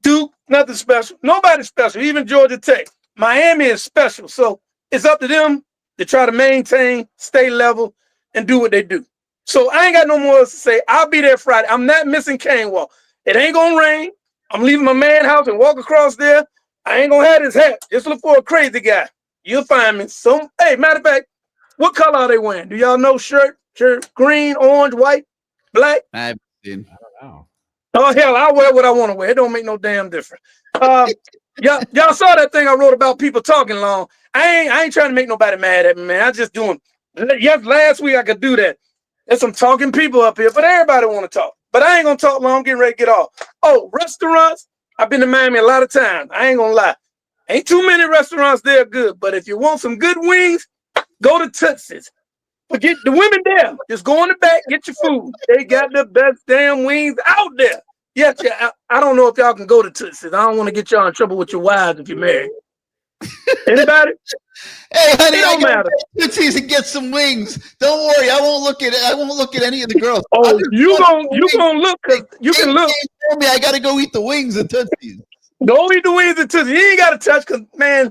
Duke, nothing special. Nobody special, even Georgia Tech. Miami is special. So it's up to them to try to maintain, stay level, and do what they do. So I ain't got no more to say. I'll be there Friday. I'm not missing Cane Walk. It ain't going to rain. I'm leaving my man house and walk across there. I ain't going to have his hat. Just look for a crazy guy. You'll find me. So, hey, matter of fact, what color are they wearing? Do y'all know shirt, green, orange, white, black? I don't know. Oh, hell, I'll wear what I want to wear. It don't make no damn difference. Y'all saw that thing I wrote about people talking long. I ain't trying to make nobody mad at me, man. I just doing. Yes, last week I could do that. There's some talking people up here, but everybody want to talk. But I ain't going to talk long. I'm getting ready to get off. Oh, restaurants. I've been to Miami a lot of times. I ain't going to lie. Ain't too many restaurants there good, but if you want some good wings, go to Tootsie's. Forget the women there. Just go in the back, get your food. They got the best damn wings out there. Yes, I don't know if y'all can go to Tootsie's. I don't want to get y'all in trouble with your wives if you're married. Anybody? Hey, honey, it don't matter. Tootsie's and get some wings. Don't worry, I won't look at any of the girls. Oh, you gonna look? Cause you can look. Tell me I got to go eat the wings at Tootsie's. Go eat the wings at Tootsie's. You ain't got to touch, cause man,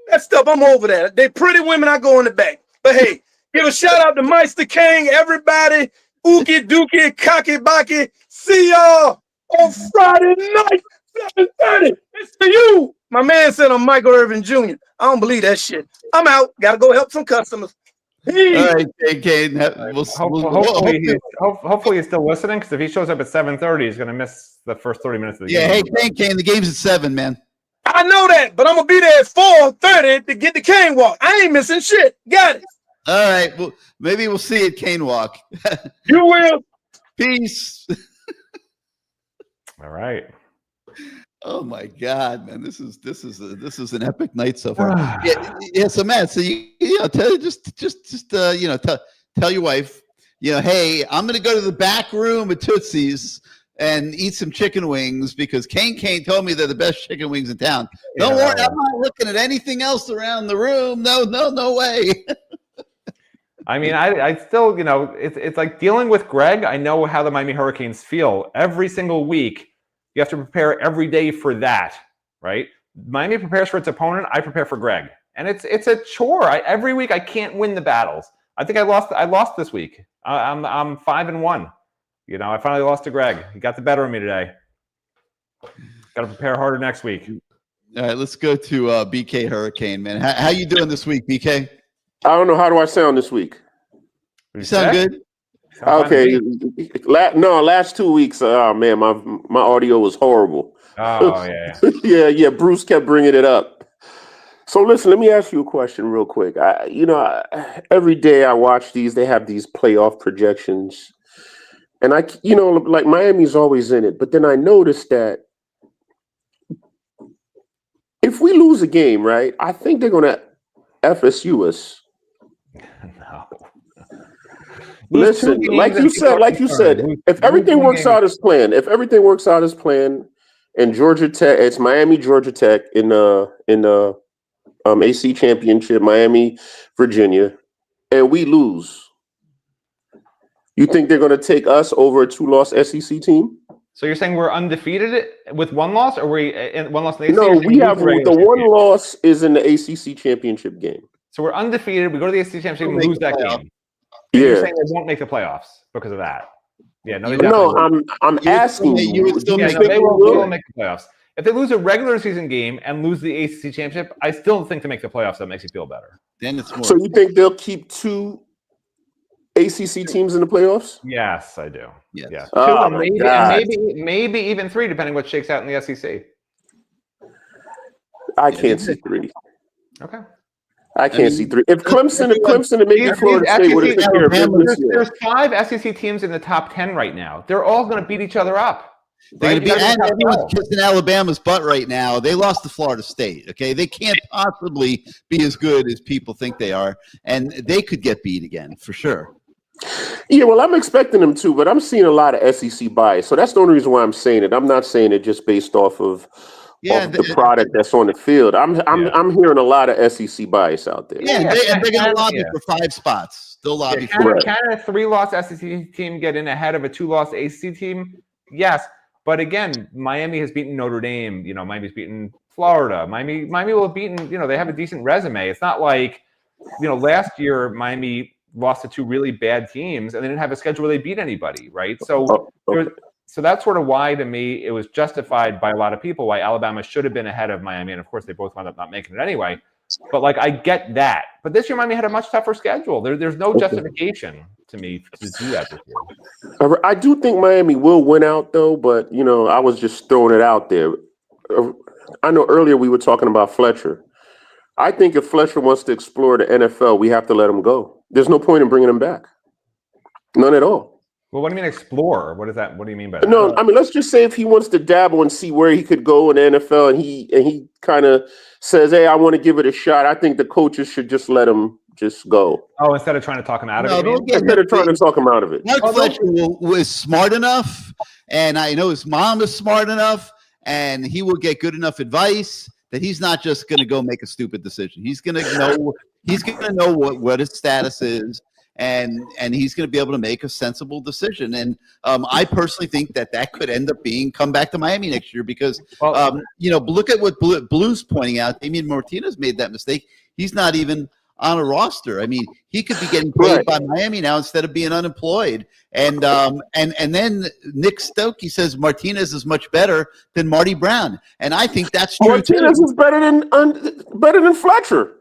that stuff I'm over that. They pretty women. I go in the back. But hey, give a shout out to Meister King, everybody, Ookie Dookie, Cocky Baki. See y'all on Friday night, 7:30. It's for you. My man said I'm Michael Irvin Jr. I don't believe that shit. I'm out. Got to go help some customers. Peace. All right, Kane. Hopefully he's still listening, because if he shows up at 7:30, he's going to miss the first 30 minutes of the game. Yeah, hey, Kane, the game's at 7, man. I know that, but I'm going to be there at 4:30 to get the Cane Walk. I ain't missing shit. Got it. All right. Well, maybe we'll see you at Cane Walk. You will. Peace. All right. Oh my God, man! This is an epic night so far. Yeah. So Matt, so tell tell your wife, hey, I'm going to go to the back room at Tootsie's and eat some chicken wings because Kane Cane told me they're the best chicken wings in town. Don't worry, I'm not looking at anything else around the room. No way. I mean, I still, it's like dealing with Greg. I know how the Miami Hurricanes feel. Every single week, you have to prepare every day for that, right? Miami prepares for its opponent. I prepare for Greg, and it's a chore. Every week, I can't win the battles. I think I lost this week. I'm 5-1. I finally lost to Greg. He got the better of me today. Got to prepare harder next week. All right, let's go to BK Hurricane, man. How you doing this week, BK? I don't know. How do I sound this week? You sound good. Okay. Last 2 weeks. Oh man, my audio was horrible. Oh yeah. yeah. Bruce kept bringing it up. So listen, let me ask you a question real quick. Every day I watch these. They have these playoff projections, and like Miami's always in it. But then I noticed that if we lose a game, right, I think they're gonna FSU us. No. Listen, like you said, if everything works out as planned, and Georgia Tech, it's Miami, Georgia Tech in the AC championship, Miami, Virginia, and we lose. You think they're going to take us over a 2-loss SEC team? So you're saying we're undefeated with one loss, or one loss in the ACC? No, we have the one loss is in the ACC championship game. So we're undefeated. We go to the ACC championship and lose that game. Yeah. You're saying they won't make the playoffs because of that? Yeah, no, I'm asking you. They will make the playoffs. If they lose a regular season game and lose the ACC championship, I still think to make the playoffs, that makes you feel better. Then it's more. So you think they'll keep 2 ACC teams in the playoffs? Yes, I do. Yes. Yeah. Oh, and maybe even 3, depending what shakes out in the SEC. I can't see 3. Okay. I can't see 3. If Clemson and maybe Florida State would have taken care of business. There's 5 SEC teams in the top 10 right now. They're all going to beat each other up. Right? And everyone's kissing Alabama's butt right now. They lost to Florida State. Okay, they can't possibly be as good as people think they are, and they could get beat again for sure. Yeah, well, I'm expecting them to, but I'm seeing a lot of SEC bias. So that's the only reason why I'm saying it. I'm not saying it just based off of the product that's on the field. I'm hearing a lot of SEC bias out there. Yeah, and they're going to lobby for 5 spots. They'll lobby for it. Can a 3-loss SEC team get in ahead of a 2-loss ACC team? Yes. But again, Miami has beaten Notre Dame. Miami's beaten Florida. Miami will have beaten, they have a decent resume. It's not like, last year Miami lost to 2 really bad teams and they didn't have a schedule where they beat anybody, right? So so that's sort of why, to me, it was justified by a lot of people why Alabama should have been ahead of Miami. And of course, they both wound up not making it anyway. But I get that. But this year, Miami had a much tougher schedule. There's no justification to me to do that this year. I do think Miami will win out, though. But I was just throwing it out there. I know earlier we were talking about Fletcher. I think if Fletcher wants to explore the NFL, we have to let him go. There's no point in bringing him back. None at all. Well, what do you mean explore? What is that? What do you mean by that? No, I mean, let's just say if he wants to dabble and see where he could go in the NFL, and he kind of says, "Hey, I want to give it a shot." I think the coaches should just let him just go. Oh, instead of trying to talk him out of it. Instead of trying to talk him out of it. Mark Fletcher was smart enough, and I know his mom is smart enough, and he will get good enough advice that he's not just going to go make a stupid decision. He's going to know. He's going to know what his status is. And he's going to be able to make a sensible decision. And I personally think that could end up come back to Miami next year because, look at what Blue's pointing out. Damian Martinez made that mistake. He's not even on a roster. I mean, he could be getting paid by Miami now instead of being unemployed. And then Nick Stokey says Martinez is much better than Marty Brown. And I think that's true. Martinez is better than Fletcher.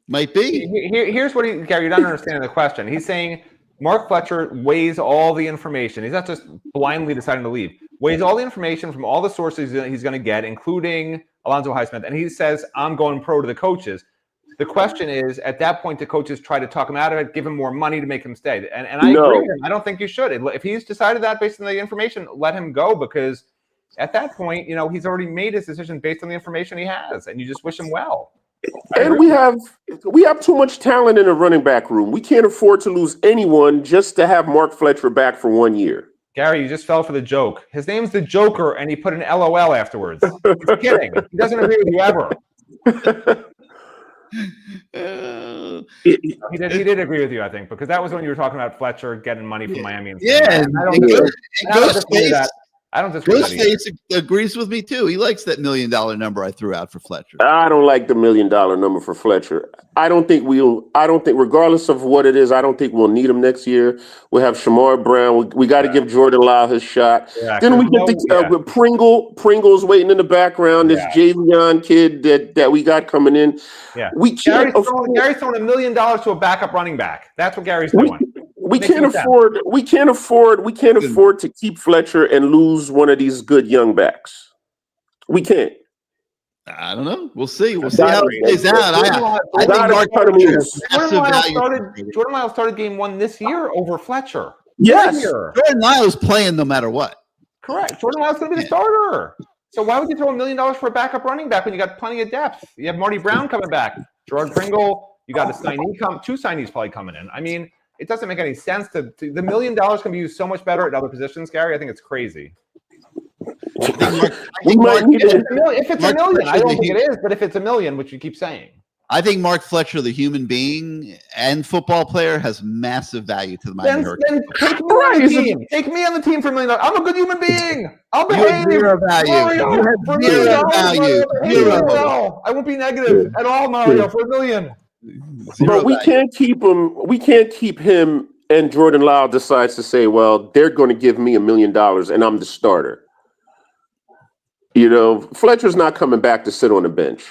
Might be. Here's what Gary, you're not understanding the question. He's saying Mark Fletcher weighs all the information. He's not just blindly deciding to leave. Weighs all the information from all the sources he's going to get, including Alonzo Highsmith. And he says, I'm going pro to the coaches. The question is, at that point, the coaches try to talk him out of it, give him more money to make him stay. And I agree with him. I don't think you should. If he's decided that based on the information, let him go because at that point, he's already made his decision based on the information he has. And you just wish him well. And we have too much talent in the running back room. We can't afford to lose anyone just to have Mark Fletcher back for 1 year. Gary, you just fell for the joke. His name's the Joker, and he put an LOL afterwards. He's kidding. He doesn't agree with you ever. He did agree with you, I think, because that was when you were talking about Fletcher getting money from Miami. And yeah, I don't disagree. Ghostface agrees with me too. He likes that $1 million number I threw out for Fletcher. I don't like the $1 million number for Fletcher. I don't think regardless of what it is, I don't think we'll need him next year. We'll have Shamar Brown. We got to give Jordan Lyle his shot. Yeah, then we get Pringle's waiting in the background. This Javion kid that we got coming in. Yeah, we can't. Gary's throwing $1 million to a backup running back. That's what Gary's doing. We can't afford to keep Fletcher and lose one of these good young backs. We can't. I don't know. We'll see. We'll see how it plays out. I think Jordan Lyle started game 1 this year over Fletcher. Yes. Jordan Lyle's playing no matter what. Correct. Jordan Lyle's going to be the starter. So why would you throw $1 million for a backup running back when you got plenty of depth? You have Marty Brown coming back, Gerard Pringle. You got two signees probably coming in. I mean, it doesn't make any sense the $1 million can be used so much better at other positions, Gary. I think it's crazy. If it's $1 million, I don't think it is, but if it's $1 million, which you keep saying. I think Mark Fletcher, the human being and football player, has massive value to the Miami Hurricanes. Take me on the team. Take me on the team for $1 million. I'm a good human being. I'll behave. Zero value. Zero value. Zero. I won't be negative at all, Mario, for $1 million. But we can't keep him. We can't keep him. And Jordan Lyle decides to say, "Well, they're going to give me $1 million, and I'm the starter." You know, Fletcher's not coming back to sit on the bench.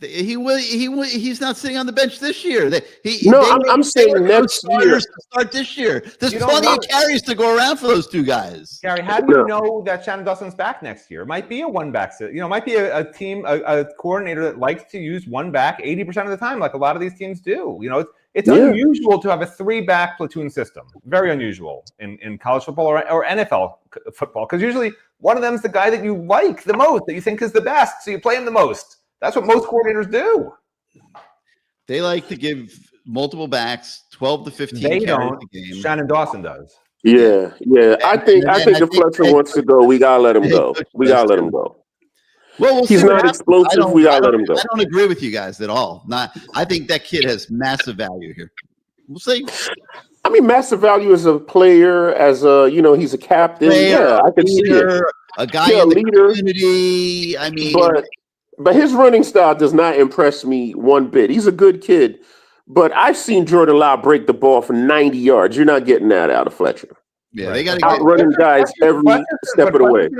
He will. He's not sitting on the bench this year. I'm saying next year. Start this year. There's plenty of carries to go around for those two guys. Gary, how do you know that Shannon Dawson's back next year? It might be a one back. It might be a team, a coordinator that likes to use one back 80% of the time, like a lot of these teams do. You know, it's unusual to have a 3-back platoon system. Very unusual in college football or NFL football, because usually one of them is the guy that you like the most, that you think is the best, so you play him the most. That's what most coordinators do. They like to give multiple backs 12 to 15 they carries don't. a game. Shannon Dawson does. Yeah. I think if Fletcher wants to go, we gotta let him go. We gotta let him go. Well, he's not explosive. We gotta let him go. I don't agree with you guys at all. I think that kid has massive value here. We'll see. I mean, massive value as a player, as a he's a captain. I can see it. A guy in the community. I mean, but his running style does not impress me one bit. He's a good kid, but I've seen Jordan Lyle break the ball for 90 yards. You're not getting that out of Fletcher. Yeah, they got to outrunning guys every step of the way.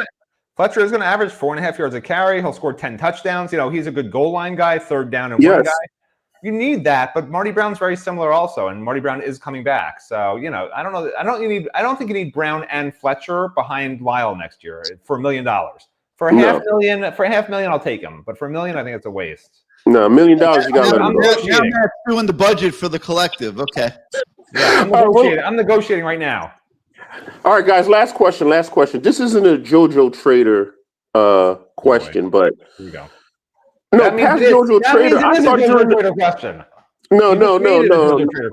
Fletcher is going to average 4.5 yards a carry. He'll score 10 touchdowns. He's a good goal line guy, third down and one guy. You need that, but Marty Brown's very similar also, and Marty Brown is coming back. So I don't know. I don't think you need Brown and Fletcher behind Lyle next year for $1 million. For a half million, I'll take him. But for $1 million, I think it's a waste. No, $1 million, you got to let him go. I'm not doing the budget for the collective. Okay. Yeah, I'm negotiating right now. All right, guys, last question. This isn't a JoJo Trader question, but here we go. No, past JoJo Trader. I thought during the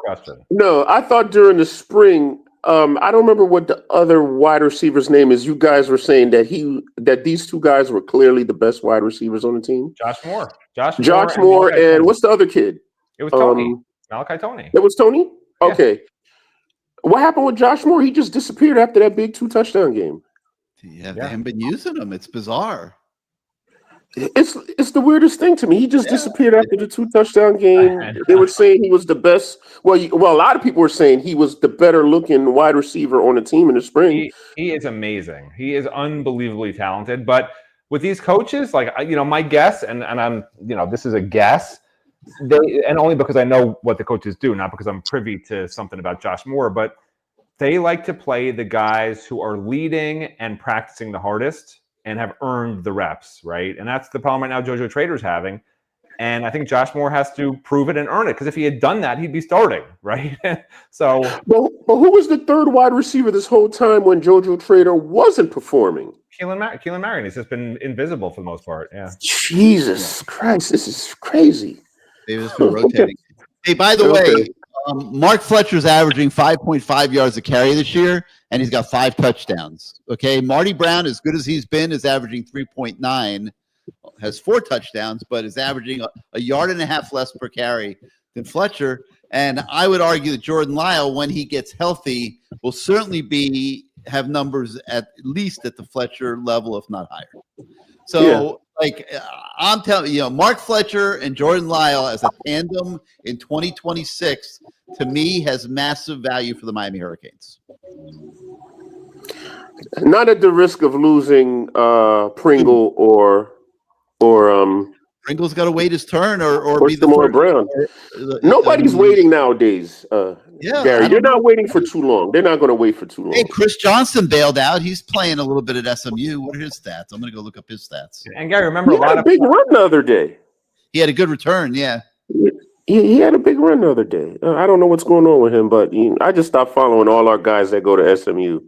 question. No, I thought during the spring. I don't remember what the other wide receiver's name is. You guys were saying that these two guys were clearly the best wide receivers on the team. Josh Moore, and what's the other kid? It was Tony. Malachi Tony. It was Tony? Yeah. Okay. What happened with Josh Moore? He just disappeared after that big 2-touchdown game. Yeah, they haven't been using him. It's bizarre. It's the weirdest thing to me. He just disappeared after the 2-touchdown game. They were saying he was the best. Well, a lot of people were saying he was the better looking wide receiver on the team in the spring. He is amazing. He is unbelievably talented. But with these coaches, my guess, and I'm, this is a guess, and only because I know what the coaches do, not because I'm privy to something about Josh Moore, but they like to play the guys who are leading and practicing the hardest and have earned the reps, right? And that's the problem right now JoJo Trader's having. And I think Josh Moore has to prove it and earn it, because if he had done that, he'd be starting, right? But who was the third wide receiver this whole time when JoJo Trader wasn't performing? Keelan Marion. He's just been invisible for the most part. Yeah. Jesus Christ, this is crazy. They've just been rotating. Hey, by the way, Mark Fletcher's averaging 5.5 yards a carry this year, and he's got 5 touchdowns. Okay, Marty Brown, as good as he's been, is averaging 3.9, has 4 touchdowns, but is averaging a yard and a half less per carry than Fletcher. And I would argue that Jordan Lyle, when he gets healthy, will certainly have numbers at least at the Fletcher level, if not higher. So, I'm telling you, Mark Fletcher and Jordan Lyle as a tandem in 2026, to me, has massive value for the Miami Hurricanes. Not at the risk of losing Pringle or Pringle's got to wait his turn or be the Samora Brown. Nobody's waiting nowadays. Gary, they're not waiting for too long. They're not going to wait for too long. Hey, Chris Johnson bailed out. He's playing a little bit at SMU. What are his stats? I'm going to go look up his stats. And Gary, remember he had a big run the other day. He had a good return, yeah. He had a big run the other day. I don't know what's going on with him, but I just stopped following all our guys that go to SMU.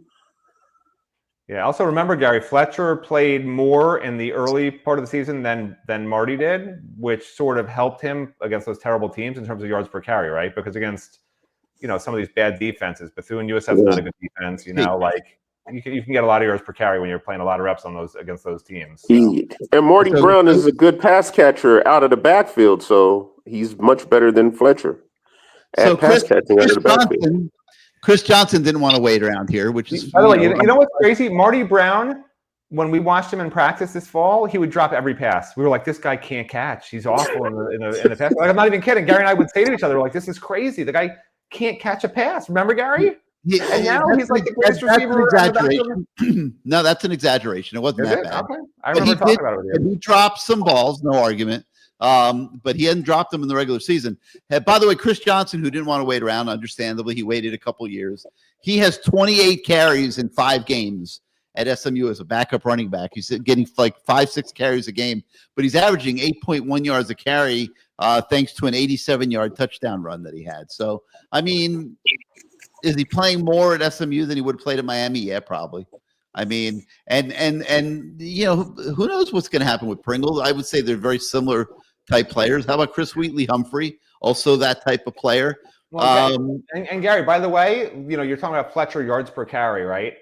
Yeah. Also, remember, Gary, Fletcher played more in the early part of the season than Marty did, which sort of helped him against those terrible teams in terms of yards per carry, right? Because against some of these bad defenses, Bethune USF's not a good defense. You can get a lot of yards per carry when you're playing a lot of reps on those against those teams. And Marty Brown is a good pass catcher out of the backfield, so he's much better than Fletcher at pass catching out of the backfield. Chris Johnson didn't want to wait around here, which is. By the way, you know what's crazy? Marty Brown, when we watched him in practice this fall, he would drop every pass. We were like, this guy can't catch. He's awful in the pass. Like, I'm not even kidding. Gary and I would say to each other, like, this is crazy. The guy can't catch a pass. Remember, Gary? And now he's like the greatest receiver. No, that's an exaggeration. It wasn't that bad. Okay. I remember talking about it with you. He dropped some balls, no argument. But he hadn't dropped them in the regular season. By the way, Chris Johnson, who didn't want to wait around, understandably, he waited a couple years. He has 28 carries in 5 games at SMU as a backup running back. He's getting like 5-6 carries a game, but he's averaging 8.1 yards a carry thanks to an 87-yard touchdown run that he had. So, I mean, is he playing more at SMU than he would have played at Miami? Yeah, probably. I mean, and who knows what's going to happen with Pringle? I would say they're very similar type players. How about Chris Wheatley-Humphrey? Also that type of player. Well, and Gary, by the way, you're talking about Fletcher yards per carry, right?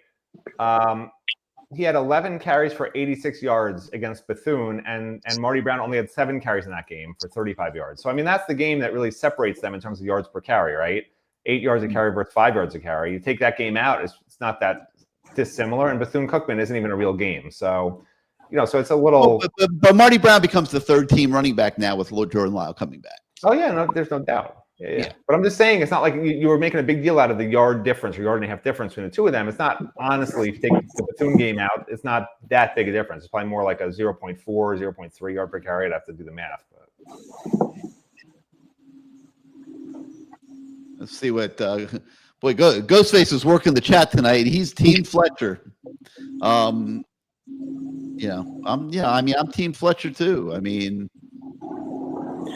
He had 11 carries for 86 yards against Bethune, and Marty Brown only had 7 carries in that game for 35 yards. So, I mean, that's the game that really separates them in terms of yards per carry, right? 8 yards a carry versus 5 yards a carry. You take that game out, it's not that dissimilar, and Bethune-Cookman isn't even a real game. So, so it's a little. But Marty Brown becomes the 3rd-team running back now with Lord Jordan Lyle coming back. Oh yeah, no, there's no doubt. Yeah. But I'm just saying, it's not like you were making a big deal out of the yard difference or yard and a half difference between the two of them. It's not, honestly, if you take the Bethune game out, it's not that big a difference. It's probably more like a 0.4, 0.3 yard per carry. I'd have to do the math. But. Let's see what Ghostface is working the chat tonight. He's Team Fletcher. I'm Team Fletcher too. I mean,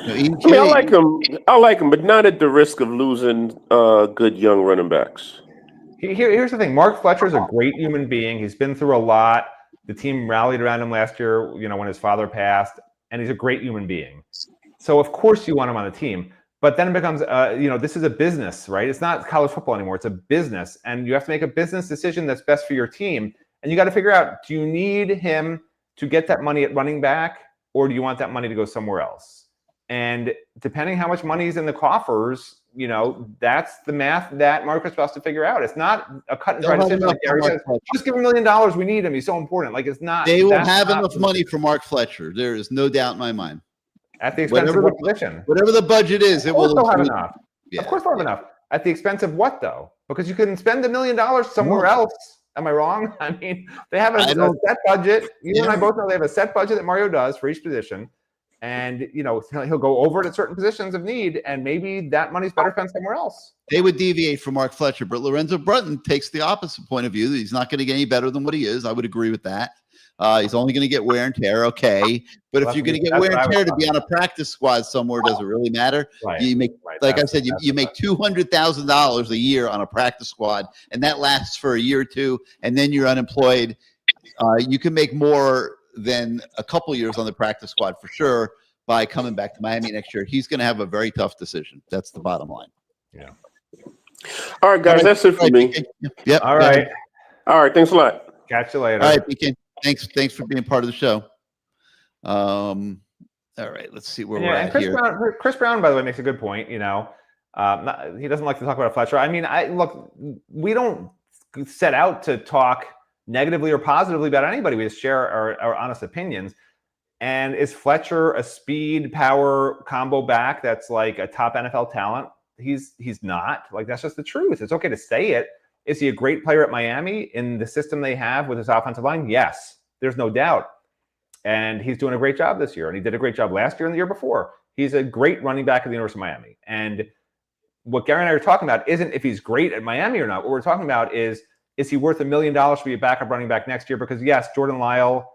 I like him, but not at the risk of losing good young running backs. Here's the thing: Mark Fletcher is a great human being. He's been through a lot. The team rallied around him last year, when his father passed, and he's a great human being. So of course you want him on the team. But then it becomes, this is a business, right? It's not college football anymore. It's a business. And you have to make a business decision that's best for your team. And you got to figure out, do you need him to get that money at running back, or do you want that money to go somewhere else? And depending how much money is in the coffers, that's the math that Marcus has to figure out. It's not a cut and dry decision. Like Gary says, just give him $1 million. We need him. He's so important. Like, it's not. They will have enough money for Mark Fletcher. There is no doubt in my mind. At the expense of what position? Whatever the budget is, it will have enough. Yeah. Of course they'll have enough. At the expense of what, though? Because you can spend $1 million somewhere else. Am I wrong? I mean, they have a set budget. You and I both know they have a set budget that Mario does for each position. And, he'll go over it at certain positions of need, and maybe that money's better spent somewhere else. They would deviate from Mark Fletcher, but Lorenzo Brunton takes the opposite point of view. That he's not going to get any better than what he is. I would agree with that. He's only going to get wear and tear, okay. But if you're going to get wear and tear to be on a practice squad somewhere, does it really matter? Right. You make, like I said, you make $200,000 a year on a practice squad, and that lasts for a year or two, and then you're unemployed. you can make more than a couple years on the practice squad for sure by coming back to Miami next year. He's going to have a very tough decision. That's the bottom line. Yeah. All right, guys, that's it for me. Yep. All right. All right, thanks a lot. Catch you later. All right, BK. Thanks for being part of the show. All right, let's see where we're at here. Chris Brown, by the way, makes a good point. He doesn't like to talk about Fletcher. I mean, we don't set out to talk negatively or positively about anybody. We just share our honest opinions. And is Fletcher a speed power combo back that's like a top NFL talent? He's not. Like, that's just the truth. It's okay to say it. Is he a great player at Miami in the system they have with his offensive line? Yes, there's no doubt. And he's doing a great job this year. And he did a great job last year and the year before. He's a great running back at the University of Miami. And what Gary and I are talking about isn't if he's great at Miami or not. What we're talking about is he worth $1 million to be a backup running back next year? Because yes, Jordan Lyle,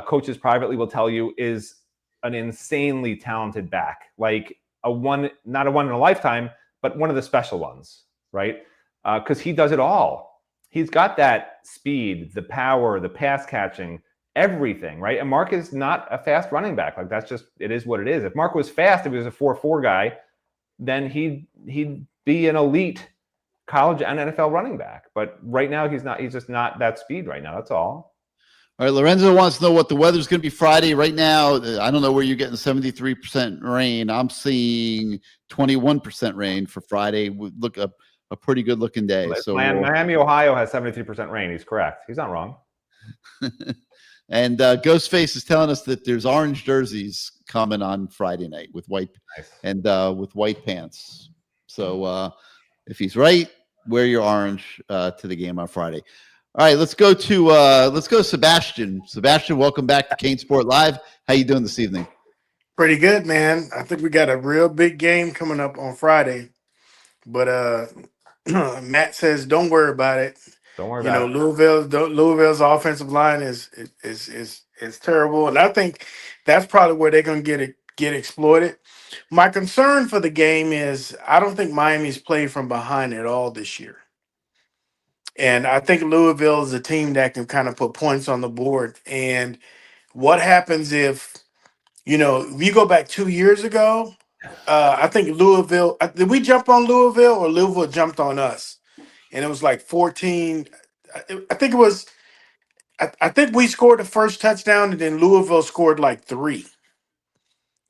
coaches privately will tell you, is an insanely talented back, like not a one in a lifetime, but one of the special ones, right? Because he does it all. He's got that speed, the power, the pass catching, everything, right? And Mark is not a fast running back. Like, that's just, it is what it is. If Mark was fast, if he was a 4.4 guy, then he'd be an elite college and NFL running back. But right now he's not. He's just not that speed right now. That's all. All right, Lorenzo wants to know what the weather's going to be Friday. Right now, I don't know where you're getting 73% rain. I'm seeing 21% rain for Friday. Look a pretty good looking day. So Miami, Ohio has 73% rain. He's correct. He's not wrong. And Ghostface is telling us that there's orange jerseys coming on Friday night with white with white pants. So if he's right, wear your orange to the game on Friday. All right, let's go to Sebastian. Sebastian, welcome back to CaneSport Live. How you doing this evening? Pretty good, man. I think we got a real big game coming up on Friday. But Matt says, don't worry about it. Don't worry about it. Louisville's offensive line is terrible, and I think that's probably where they're going to get exploited. My concern for the game is I don't think Miami's played from behind at all this year. And I think Louisville is a team that can kind of put points on the board. And what happens if you go back 2 years ago, I think Louisville, did we jump on Louisville or Louisville jumped on us? And it was like 14. I think it was, I think we scored the first touchdown and then Louisville scored like 3.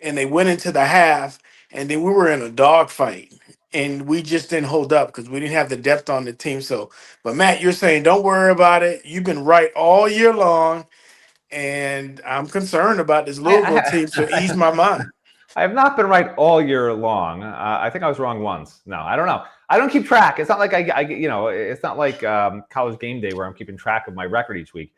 And they went into the half and then we were in a dogfight. And we just didn't hold up because we didn't have the depth on the team. So, but Matt, you're saying don't worry about it. You've been right all year long, and I'm concerned about this Louisville team. So ease my mind. I have not been right all year long. I think I was wrong once. No, I don't know. I don't keep track. It's not like it's not like college game day where I'm keeping track of my record each week.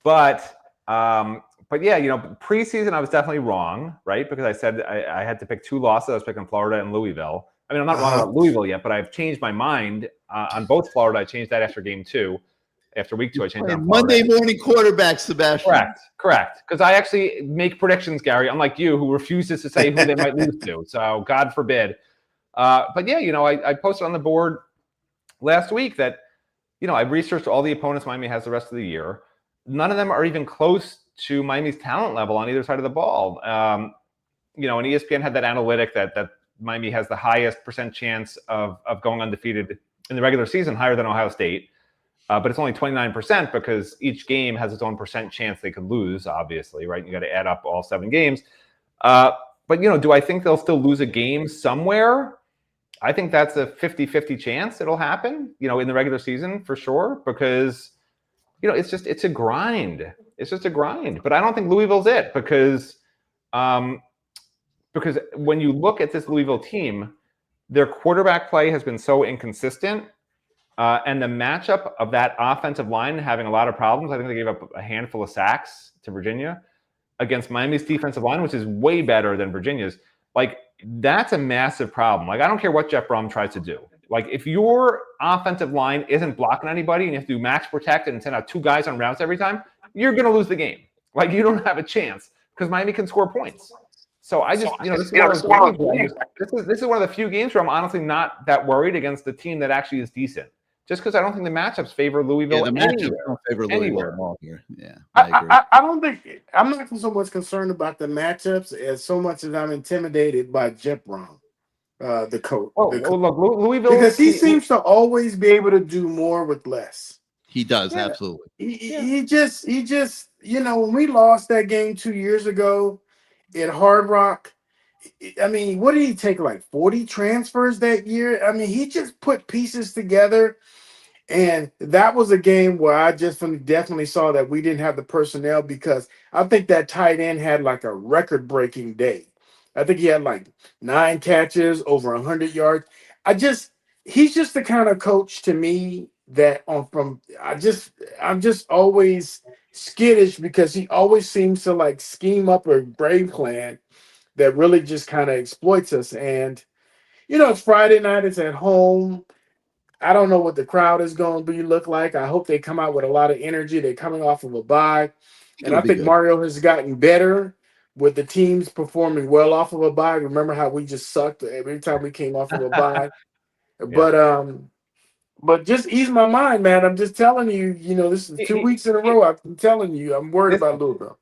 But yeah, preseason I was definitely wrong, right? Because I said I had to pick 2 losses. I was picking Florida and Louisville. I mean, I'm not wrong about Louisville yet, but I've changed my mind on both Florida. I changed that after game 2. After week 2, I changed that. Monday morning quarterback, Sebastian. Correct. Because I actually make predictions, Gary, unlike you, who refuses to say who they might lose to. So God forbid. But yeah, I posted on the board last week that, I researched all the opponents Miami has the rest of the year. None of them are even close to Miami's talent level on either side of the ball. And ESPN had that analytic that Miami has the highest percent chance of going undefeated in the regular season, higher than Ohio State. But it's only 29% because each game has its own percent chance they could lose, obviously, right? You got to add up all 7 games. But, do I think they'll still lose a game somewhere? I think that's a 50-50 chance it'll happen, in the regular season for sure, because, it's a grind. It's just a grind. But I don't think Louisville's it because when you look at this Louisville team, their quarterback play has been so inconsistent. And the matchup of that offensive line having a lot of problems. I think they gave up a handful of sacks to Virginia against Miami's defensive line, which is way better than Virginia's. Like, that's a massive problem. Like, I don't care what Jeff Brom tries to do. Like, if your offensive line isn't blocking anybody and you have to do max protect and send out 2 guys on routes every time, you're going to lose the game. Like, you don't have a chance because Miami can score points. So I just, this is one of the few games where I'm honestly not that worried against the team that actually is decent. just because I don't think the matchups favor Louisville the matchups anywhere. don't favor Louisville Anywhere. at all here. Yeah, I agree. I don't think I'm not so much concerned about the matchups as so much as I'm intimidated by Jeff Brown, the coach. Oh, look, Louisville, because he seems to always be able to do more with less. He does, Yeah. absolutely. He just, when we lost that game 2 years ago at Hard Rock, I mean, what did he take, like 40 transfers that year? I mean, he just put pieces together. And that was a game where I just definitely saw that we didn't have the personnel, because I think that tight end had like a record-breaking day. I think he had like 9 catches, over 100 yards. He's just the kind of coach to me that I'm just always skittish, because he always seems to like scheme up a brave plan that really just kind of exploits us. And it's Friday night, it's at home. I don't know what the crowd is going to look like. I hope they come out with a lot of energy. They're coming off of a bye. And I think Mario has gotten better with the teams performing well off of a bye. Remember how we just sucked every time we came off of a bye? Yeah. But just ease my mind, man. I'm just telling you, this is 2 weeks in a row. I'm telling you, I'm worried about Louisville.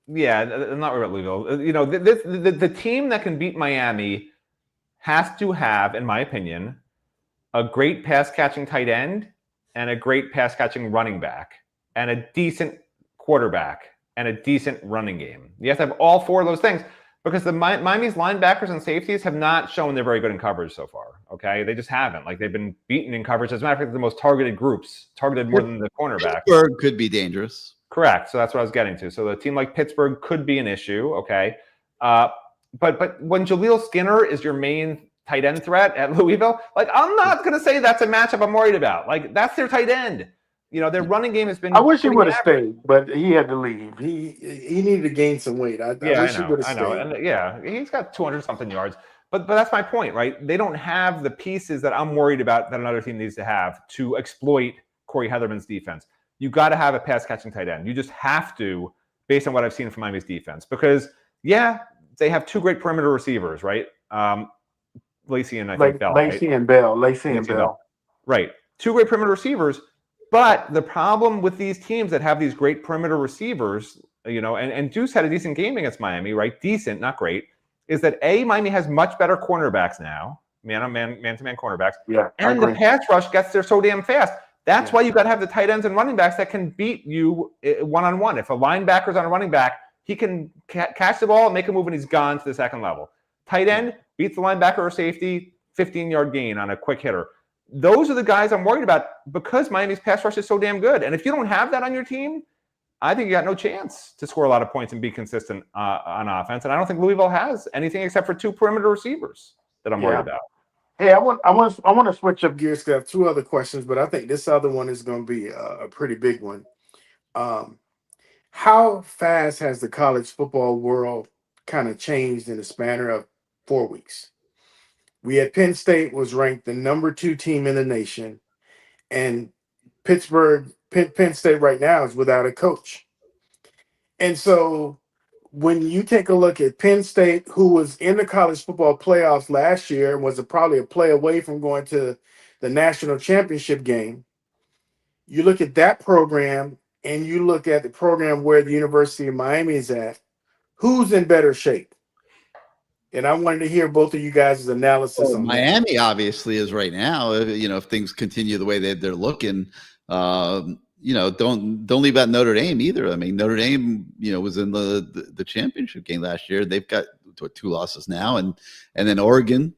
Yeah, I'm not worried about Louisville. The team that can beat Miami has to have, in my opinion, a great pass-catching tight end and a great pass-catching running back and a decent quarterback and a decent running game. You have to have all 4 of those things, because the Miami's linebackers and safeties have not shown they're very good in coverage so far, okay? They just haven't. Like, they've been beaten in coverage. As a matter of fact, the most targeted groups, targeted more than the cornerback. Pittsburgh could be dangerous. Correct. So that's what I was getting to. So a team like Pittsburgh could be an issue, okay? But when Jaleel Skinner is your main tight end threat at Louisville, like, I'm not going to say that's a matchup I'm worried about. Like, that's their tight end. Their running game has been. I wish he would have stayed, but he had to leave. He needed to gain some weight. I wish he would have stayed. And he's got 200-something yards. But that's my point, right? They don't have the pieces that I'm worried about that another team needs to have to exploit Corey Heatherman's defense. You got to have a pass-catching tight end. You just have to, based on what I've seen from Miami's defense. Because, they have 2 great perimeter receivers, right? Lacey and I think Bell. Lacey and Bell. Right. 2 great perimeter receivers. But the problem with these teams that have these great perimeter receivers, and Deuce had a decent game against Miami, right? Decent, not great, is that Miami has much better cornerbacks now, man-to-man cornerbacks. Yeah. And the pass rush gets there so damn fast. That's why you got to have the tight ends and running backs that can beat you one-on-one. If a linebacker's on a running back, he can catch the ball and make a move, and he's gone to the second level. Tight end beats the linebacker or safety, 15-yard gain on a quick hitter. Those are the guys I'm worried about, because Miami's pass rush is so damn good. And if you don't have that on your team, I think you got no chance to score a lot of points and be consistent on offense. And I don't think Louisville has anything except for 2 perimeter receivers that I'm worried about. Hey, I want to switch up gears, because I have 2 other questions, but I think this other one is going to be a pretty big one. How fast has the college football world kind of changed in the span of 4 weeks? We had Penn State was ranked the number 2 team in the nation, and Penn State right now is without a coach. And so when you take a look at Penn State, who was in the college football playoffs last year and was probably a play away from going to the national championship game, you look at that program and you look at the program where the University of Miami is at, who's in better shape? And I wanted to hear both of you guys' analysis on Miami that. obviously is right now. If things continue the way they're looking, don't leave out Notre Dame either. I mean, Notre Dame, was in the championship game last year. They've got 2 losses now, and then Oregon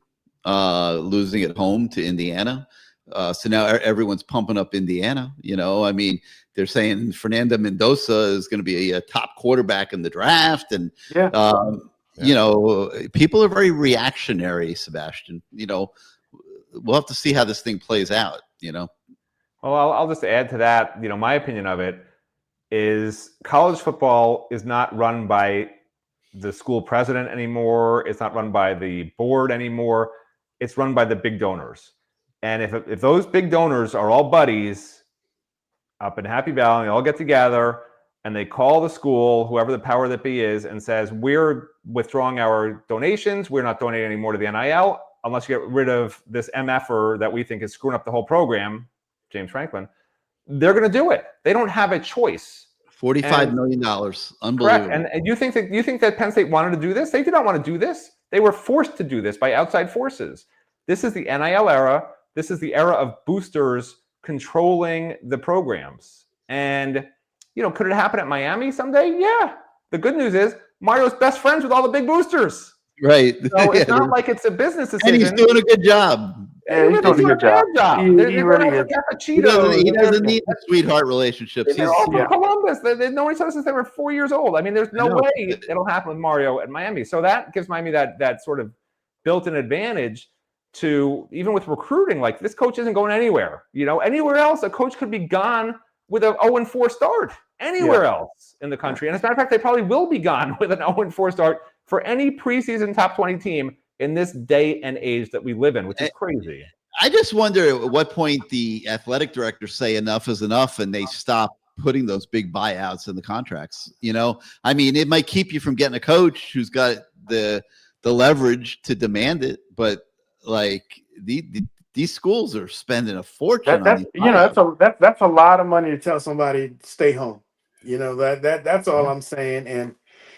losing at home to Indiana. So now everyone's pumping up Indiana. I mean, they're saying Fernando Mendoza is going to be a top quarterback in the draft, and people are very reactionary, Sebastian. We'll have to see how this thing plays out. Well, I'll just add to that. My opinion of it is college football is not run by the school president anymore. It's not run by the board anymore. It's run by the big donors. And if those big donors are all buddies up in Happy Valley, they all get together and they call the school, whoever the power that be is, and says, we're withdrawing our donations. We're not donating anymore to the NIL unless you get rid of this MFer that we think is screwing up the whole program. James Franklin, they're going to do it. They don't have a choice. $45 million. Unbelievable. Correct. And you think that Penn State wanted to do this? They did not want to do this. They were forced to do this by outside forces. This is the NIL era. This is the era of boosters controlling the programs. And, could it happen at Miami someday? Yeah. The good news is Mario's best friends with all the big boosters. Right. So it's not like it's a business decision. And he's doing a good job. Yeah, he's doing a good job. He really is. He doesn't need the sweetheart relationships. They're all from Columbus. Nobody saw this since they were 4 years old. I mean, there's no way it'll happen with Mario at Miami. So that gives Miami that sort of built-in advantage to, even with recruiting, like this coach isn't going anywhere. Anywhere else, a coach could be gone with an 0-4 start. Anywhere else in the country. And as a matter of fact, they probably will be gone with an 0-4 start for any preseason top 20 team in this day and age that we live in, which is crazy. I just wonder at what point the athletic directors say enough is enough and they stop putting those big buyouts in the contracts. I mean, it might keep you from getting a coach who's got the leverage to demand it, but like these schools are spending a fortune. That's a lot of money to tell somebody stay home. That's all I'm saying. And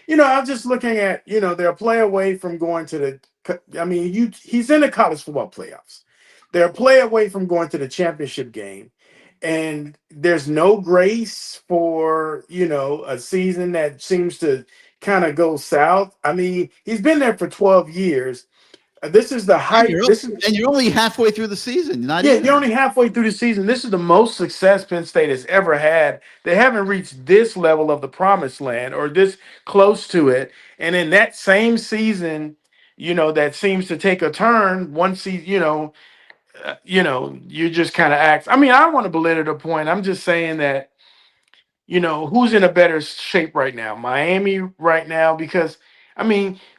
I'm just looking at, they're a play away from going to he's in the college football playoffs. They're a play away from going to the championship game. And there's no grace for, a season that seems to kind of go south. I mean, he's been there for 12 years. This is the height. And you're only halfway through the season. You're only halfway through the season. This is the most success Penn State has ever had. They haven't reached this level of the promised land or this close to it. And in that same season, that seems to take a turn. One season, you just kind of act. I mean, I don't want to belittle the point. I'm just saying that, who's in a better shape right now? Miami right now, because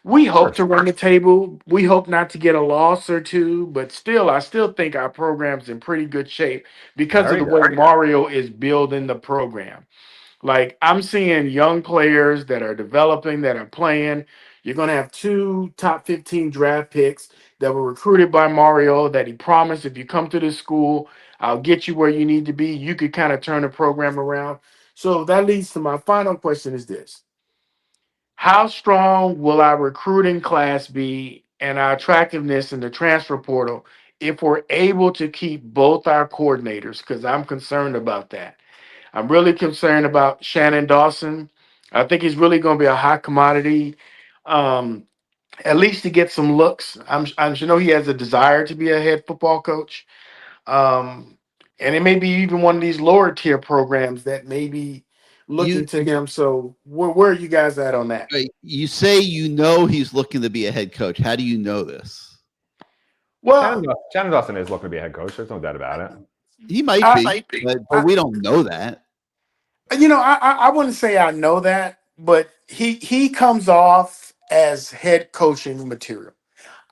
we hope to run the table. We hope not to get a loss or two, but I still think our program's in pretty good shape because of the way Mario is building the program. Like, I'm seeing young players that are developing, that are playing. You're going to have 2 top 15 draft picks that were recruited by Mario that he promised, if you come to this school, I'll get you where you need to be. You could kind of turn the program around. So that leads to my final question is this. How strong will our recruiting class be and our attractiveness in the transfer portal if we're able to keep both our coordinators? Because I'm concerned about that. I'm really concerned about Shannon Dawson. I think he's really going to be a hot commodity, at least to get some looks. I know he has a desire to be a head football coach. And it may be even one of these lower tier programs that may be looking to him. So where are you guys at on that? You say he's looking to be a head coach. How do you know this? Well, Shannon Dawson is looking to be a head coach. There's no doubt about it. He might be. But we don't know that. I wouldn't say I know that, but he comes off as head coaching material.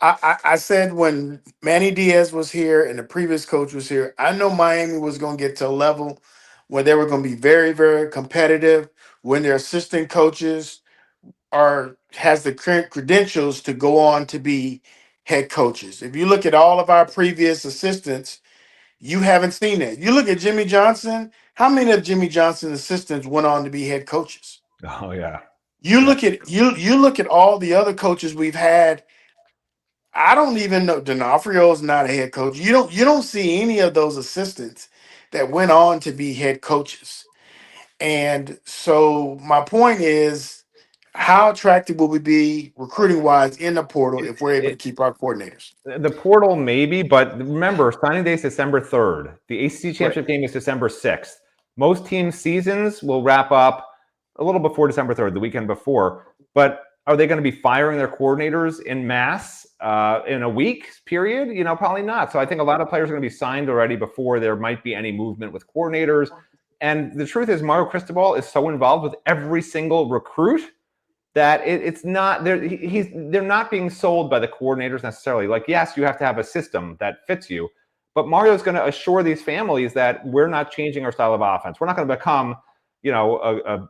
I said when Manny Diaz was here and the previous coach was here, I know Miami was going to get to a level where they were going to be very, very competitive, when their assistant coaches has the credentials to go on to be head coaches. If you look at all of our previous assistants, you haven't seen that. You look at Jimmy Johnson. How many of Jimmy Johnson's assistants went on to be head coaches? Oh yeah. You look at all the other coaches we've had. I don't even know. D'Onofrio is not a head coach. You don't see any of those assistants that went on to be head coaches. And so my point is, how attractive will we be recruiting wise in the portal if we're able to keep our coordinators? The portal maybe, but remember, signing day is December 3rd. The ACC championship game is December 6th. Most teams' seasons will wrap up a little before December 3rd, the weekend before. But are they going to be firing their coordinators in mass in a week period? Probably not. So I think a lot of players are going to be signed already before there might be any movement with coordinators. And the truth is, Mario Cristobal is so involved with every single recruit that it's not they're not being sold by the coordinators necessarily. Like, yes, you have to have a system that fits you, but Mario's going to assure these families that we're not changing our style of offense. We're not going to become, a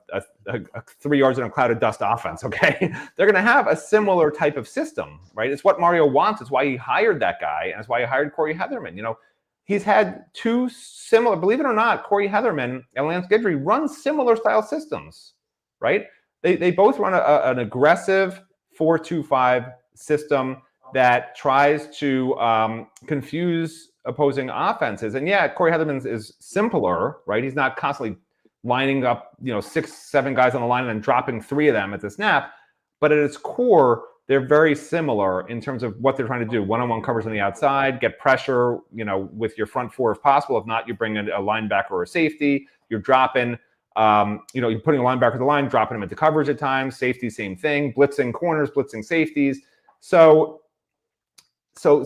3 yards in a cloud of dust offense. Okay, they're going to have a similar type of system, right? It's what Mario wants. It's why he hired that guy, and it's why he hired Corey Heatherman. he's had two similar, believe it or not, Corey Heatherman and Lance Guidry run similar style systems, right? They both run an aggressive 4-2-5 system that tries to confuse opposing offenses. And yeah, Corey Heatherman is simpler, right? He's not constantly lining up, 6-7 guys on the line and then dropping 3 of them at the snap. But at its core, they're very similar in terms of what they're trying to do. One-on-one covers on the outside, get pressure, with your front 4 if possible. If not, you bring in a linebacker or a safety. You're dropping, you're putting a linebacker to the line, dropping them into coverage at times. Safety, same thing. Blitzing corners, blitzing safeties. So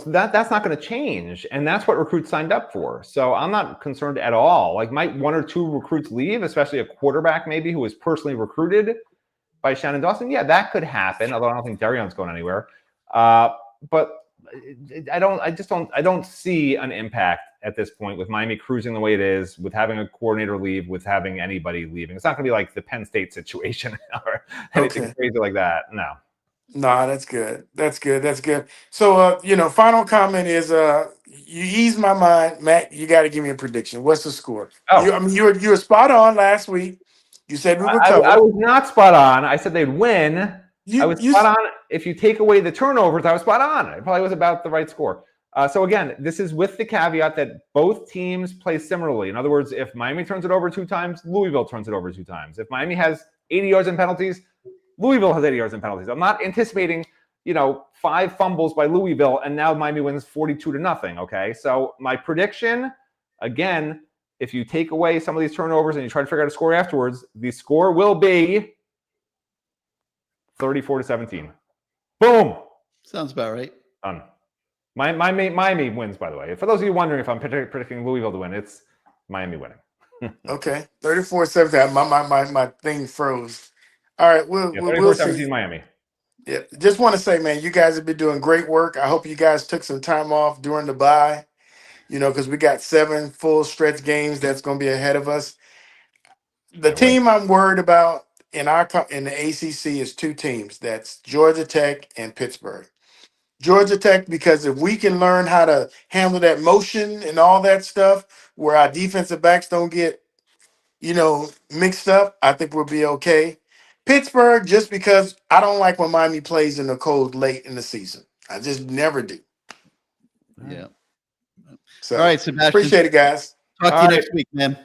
that's not going to change, and that's what recruits signed up for. So I'm not concerned at all. Like, might 1 or 2 recruits leave, especially a quarterback maybe who was personally recruited by Shannon Dawson? Yeah, that could happen. Although I don't think Darion's going anywhere. But I don't see an impact at this point with Miami cruising the way it is, with having a coordinator leave, with having anybody leaving. It's not going to be like the Penn State situation or anything crazy like that. No. Nah, that's good. That's good. That's good. So, final comment is, you ease my mind, Matt. You got to give me a prediction. What's the score? Oh. You were spot on last week. You said we would cover. I was not spot on. I said they'd win. I was spot on. If you take away the turnovers, I was spot on. It probably was about the right score. So again, this is with the caveat that both teams play similarly. In other words, if Miami turns it over 2 times, Louisville turns it over 2 times. If Miami has 80 yards in penalties, Louisville has 80 yards in penalties. I'm not anticipating, 5 fumbles by Louisville, and now Miami wins 42-0. Okay, so my prediction, again, if you take away some of these turnovers and you try to figure out a score afterwards, the score will be 34-17. Boom. Sounds about right. Done. Miami wins, by the way. For those of you wondering if I'm predicting Louisville to win, it's Miami winning. Okay, 34-17. My thing froze. All right, we'll 34-17 see. Miami. Yeah, just want to say, man, you guys have been doing great work. I hope you guys took some time off during the bye, because we got 7 full stretch games that's going to be ahead of us. The team I'm worried about in the ACC is 2 teams. That's Georgia Tech and Pittsburgh. Georgia Tech, because if we can learn how to handle that motion and all that stuff, where our defensive backs don't get, mixed up, I think we'll be okay. Pittsburgh, just because I don't like when Miami plays in the cold late in the season. I just never do. Yeah. So, all right, Sebastian. Appreciate it, guys. Talk to you next week, man.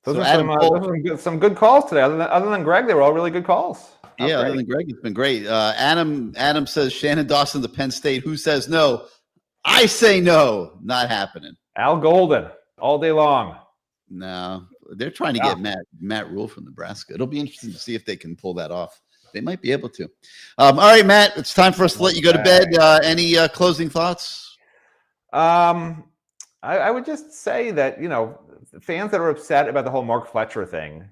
Those are some good calls today. Other than Greg, they were all really good calls. Yeah, other than Greg, it's been great. Adam says Shannon Dawson to Penn State. Who says no? I say no. Not happening. Al Golden all day long. No, they're trying to get Matt Rule from Nebraska. It'll be interesting to see if they can pull that off. They might be able to. All right, Matt, it's time for us to let you go to bed. Any closing thoughts? I would just say that, fans that are upset about the whole Mark Fletcher thing,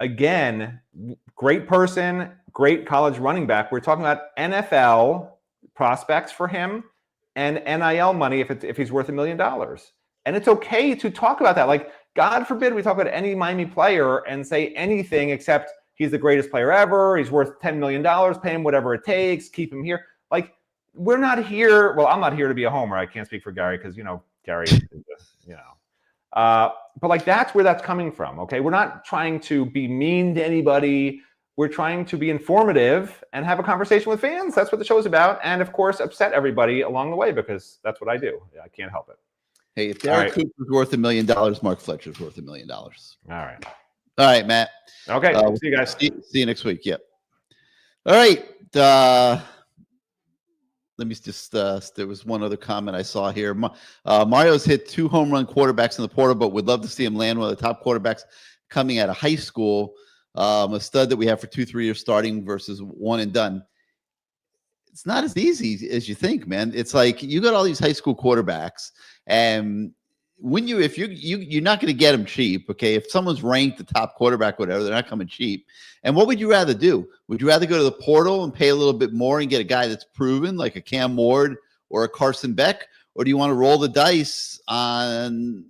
again, great person, great college running back. We're talking about NFL prospects for him and NIL money if he's worth $1 million. And it's okay to talk about that. Like, God forbid we talk about any Miami player and say anything except he's the greatest player ever. He's worth $10 million. Pay him whatever it takes. Keep him here. Like, we're not here. Well, I'm not here to be a homer. I can't speak for Gary because, Gary is but like, that's where that's coming from. Okay. We're not trying to be mean to anybody. We're trying to be informative and have a conversation with fans. That's what the show is about. And of course, upset everybody along the way because that's what I do. I can't help it. Hey, if Derek Cooper's worth $1 million, Mark Fletcher's worth $1 million. All right, Matt. Okay. See you guys. See you next week. Yep. All right. Let me just, there was one other comment I saw here. Mario's hit 2 home run quarterbacks in the portal, but would love to see him land one of the top quarterbacks coming out of high school. A stud that we have for 2-3 years starting versus one and done. It's not as easy as you think, man. It's like you got all these high school quarterbacks, and if you're not going to get them cheap, okay? If someone's ranked the top quarterback, whatever, they're not coming cheap. And what would you rather do? Would you rather go to the portal and pay a little bit more and get a guy that's proven, like a Cam Ward or a Carson Beck, or do you want to roll the dice on,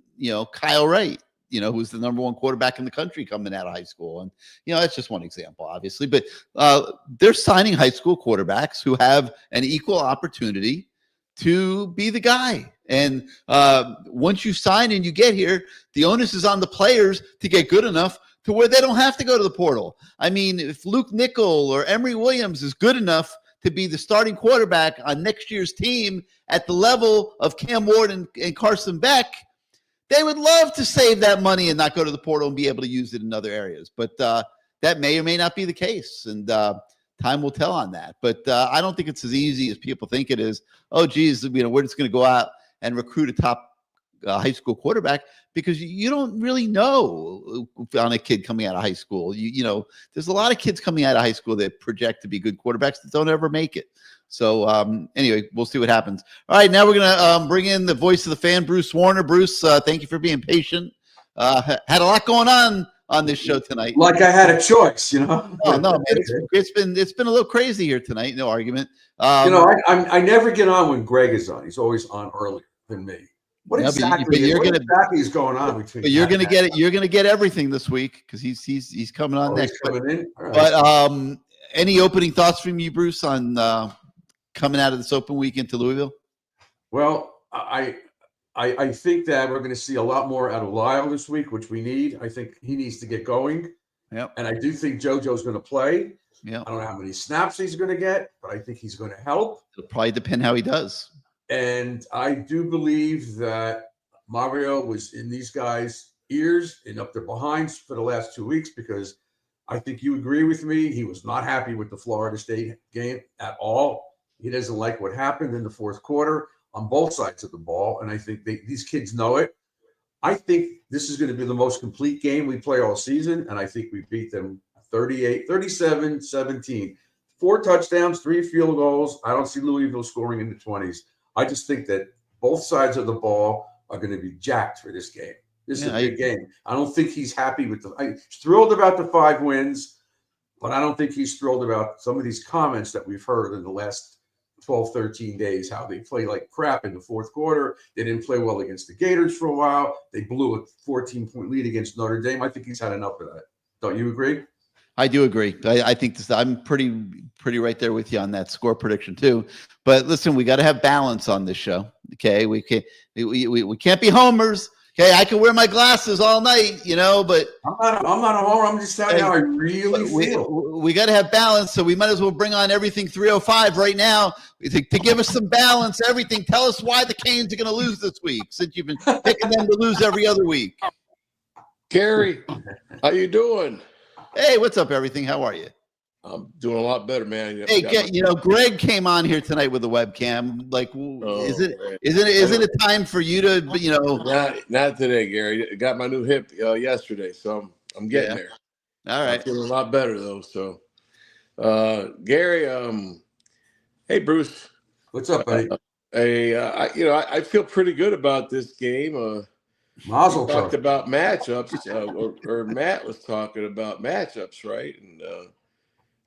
Kyle Wright, who's the #1 quarterback in the country coming out of high school? And that's just one example, obviously, but they're signing high school quarterbacks who have an equal opportunity to be the guy. And once you sign and you get here, the onus is on the players to get good enough to where they don't have to go to the portal. I mean, if Luke Nickel or Emory Williams is good enough to be the starting quarterback on next year's team at the level of Cam Ward and Carson Beck, they would love to save that money and not go to the portal and be able to use it in other areas. But that may or may not be the case, and time will tell on that. But I don't think it's as easy as people think it is. Oh, geez, we're just going to go out and recruit a top high school quarterback, because you don't really know on a kid coming out of high school. You know, there's a lot of kids coming out of high school that project to be good quarterbacks that don't ever make it. So anyway, we'll see what happens. All right, now we're going to bring in the voice of the fan, Bruce Warner. Bruce, thank you for being patient. Had a lot going on this show tonight. Like I had a choice, you know? Oh, no, man, it's been a little crazy here tonight. No argument. You know, I never get on when Greg is on. He's always on earlier than me. What exactly is going on between? But you're going to get it. You're going to get everything this week because he's coming on next. Coming in. All right. But any opening thoughts from you, Bruce, on coming out of this open weekend to Louisville? Well, I think that we're going to see a lot more out of Lyle this week, which we need. I think he needs to get going. Yep. And I do think JoJo's going to play. Yeah. I don't know how many snaps he's going to get, but I think he's going to help. It'll probably depend how he does. And I do believe that Mario was in these guys' ears and up their behinds for the last 2 weeks, because I think you agree with me. He was not happy with the Florida State game at all. He doesn't like what happened in the fourth quarter on both sides of the ball. And I think these kids know it. I think this is going to be the most complete game we play all season. And I think we beat them 37-17. 4 touchdowns, 3 field goals. I don't see Louisville scoring in the 20s. I just think that both sides of the ball are going to be jacked for this game. This is a big game. I don't think he's happy with he's thrilled about the 5 wins, but I don't think he's thrilled about some of these comments that we've heard in the last 12, 13 days, how they play like crap in the fourth quarter. They didn't play well against the Gators for a while. They blew a 14-point lead against Notre Dame. I think he's had enough of that. Don't you agree? I do agree. I think I'm pretty right there with you on that score prediction too. But listen, we got to have balance on this show. Okay, we can't be homers. Okay, I can wear my glasses all night, you know, but I'm not a homer. I'm just telling you how I really feel. We got to have balance, so we might as well bring on everything 305 right now to give us some balance. Everything. Tell us why the Canes are going to lose this week, since you've been picking them to lose every other week. Gary, how you doing? Hey, what's up, everything? How are you? I'm doing a lot better, man. Hey, Greg came on here tonight with a webcam. Like, isn't it time for you to, Not today, Gary. I got my new hip yesterday, so I'm getting there. All right. I'm feeling a lot better though. So, Gary, hey, Bruce. What's up, buddy? I feel pretty good about this game. Mazel tov. Talked about matchups, or Matt was talking about matchups, right? And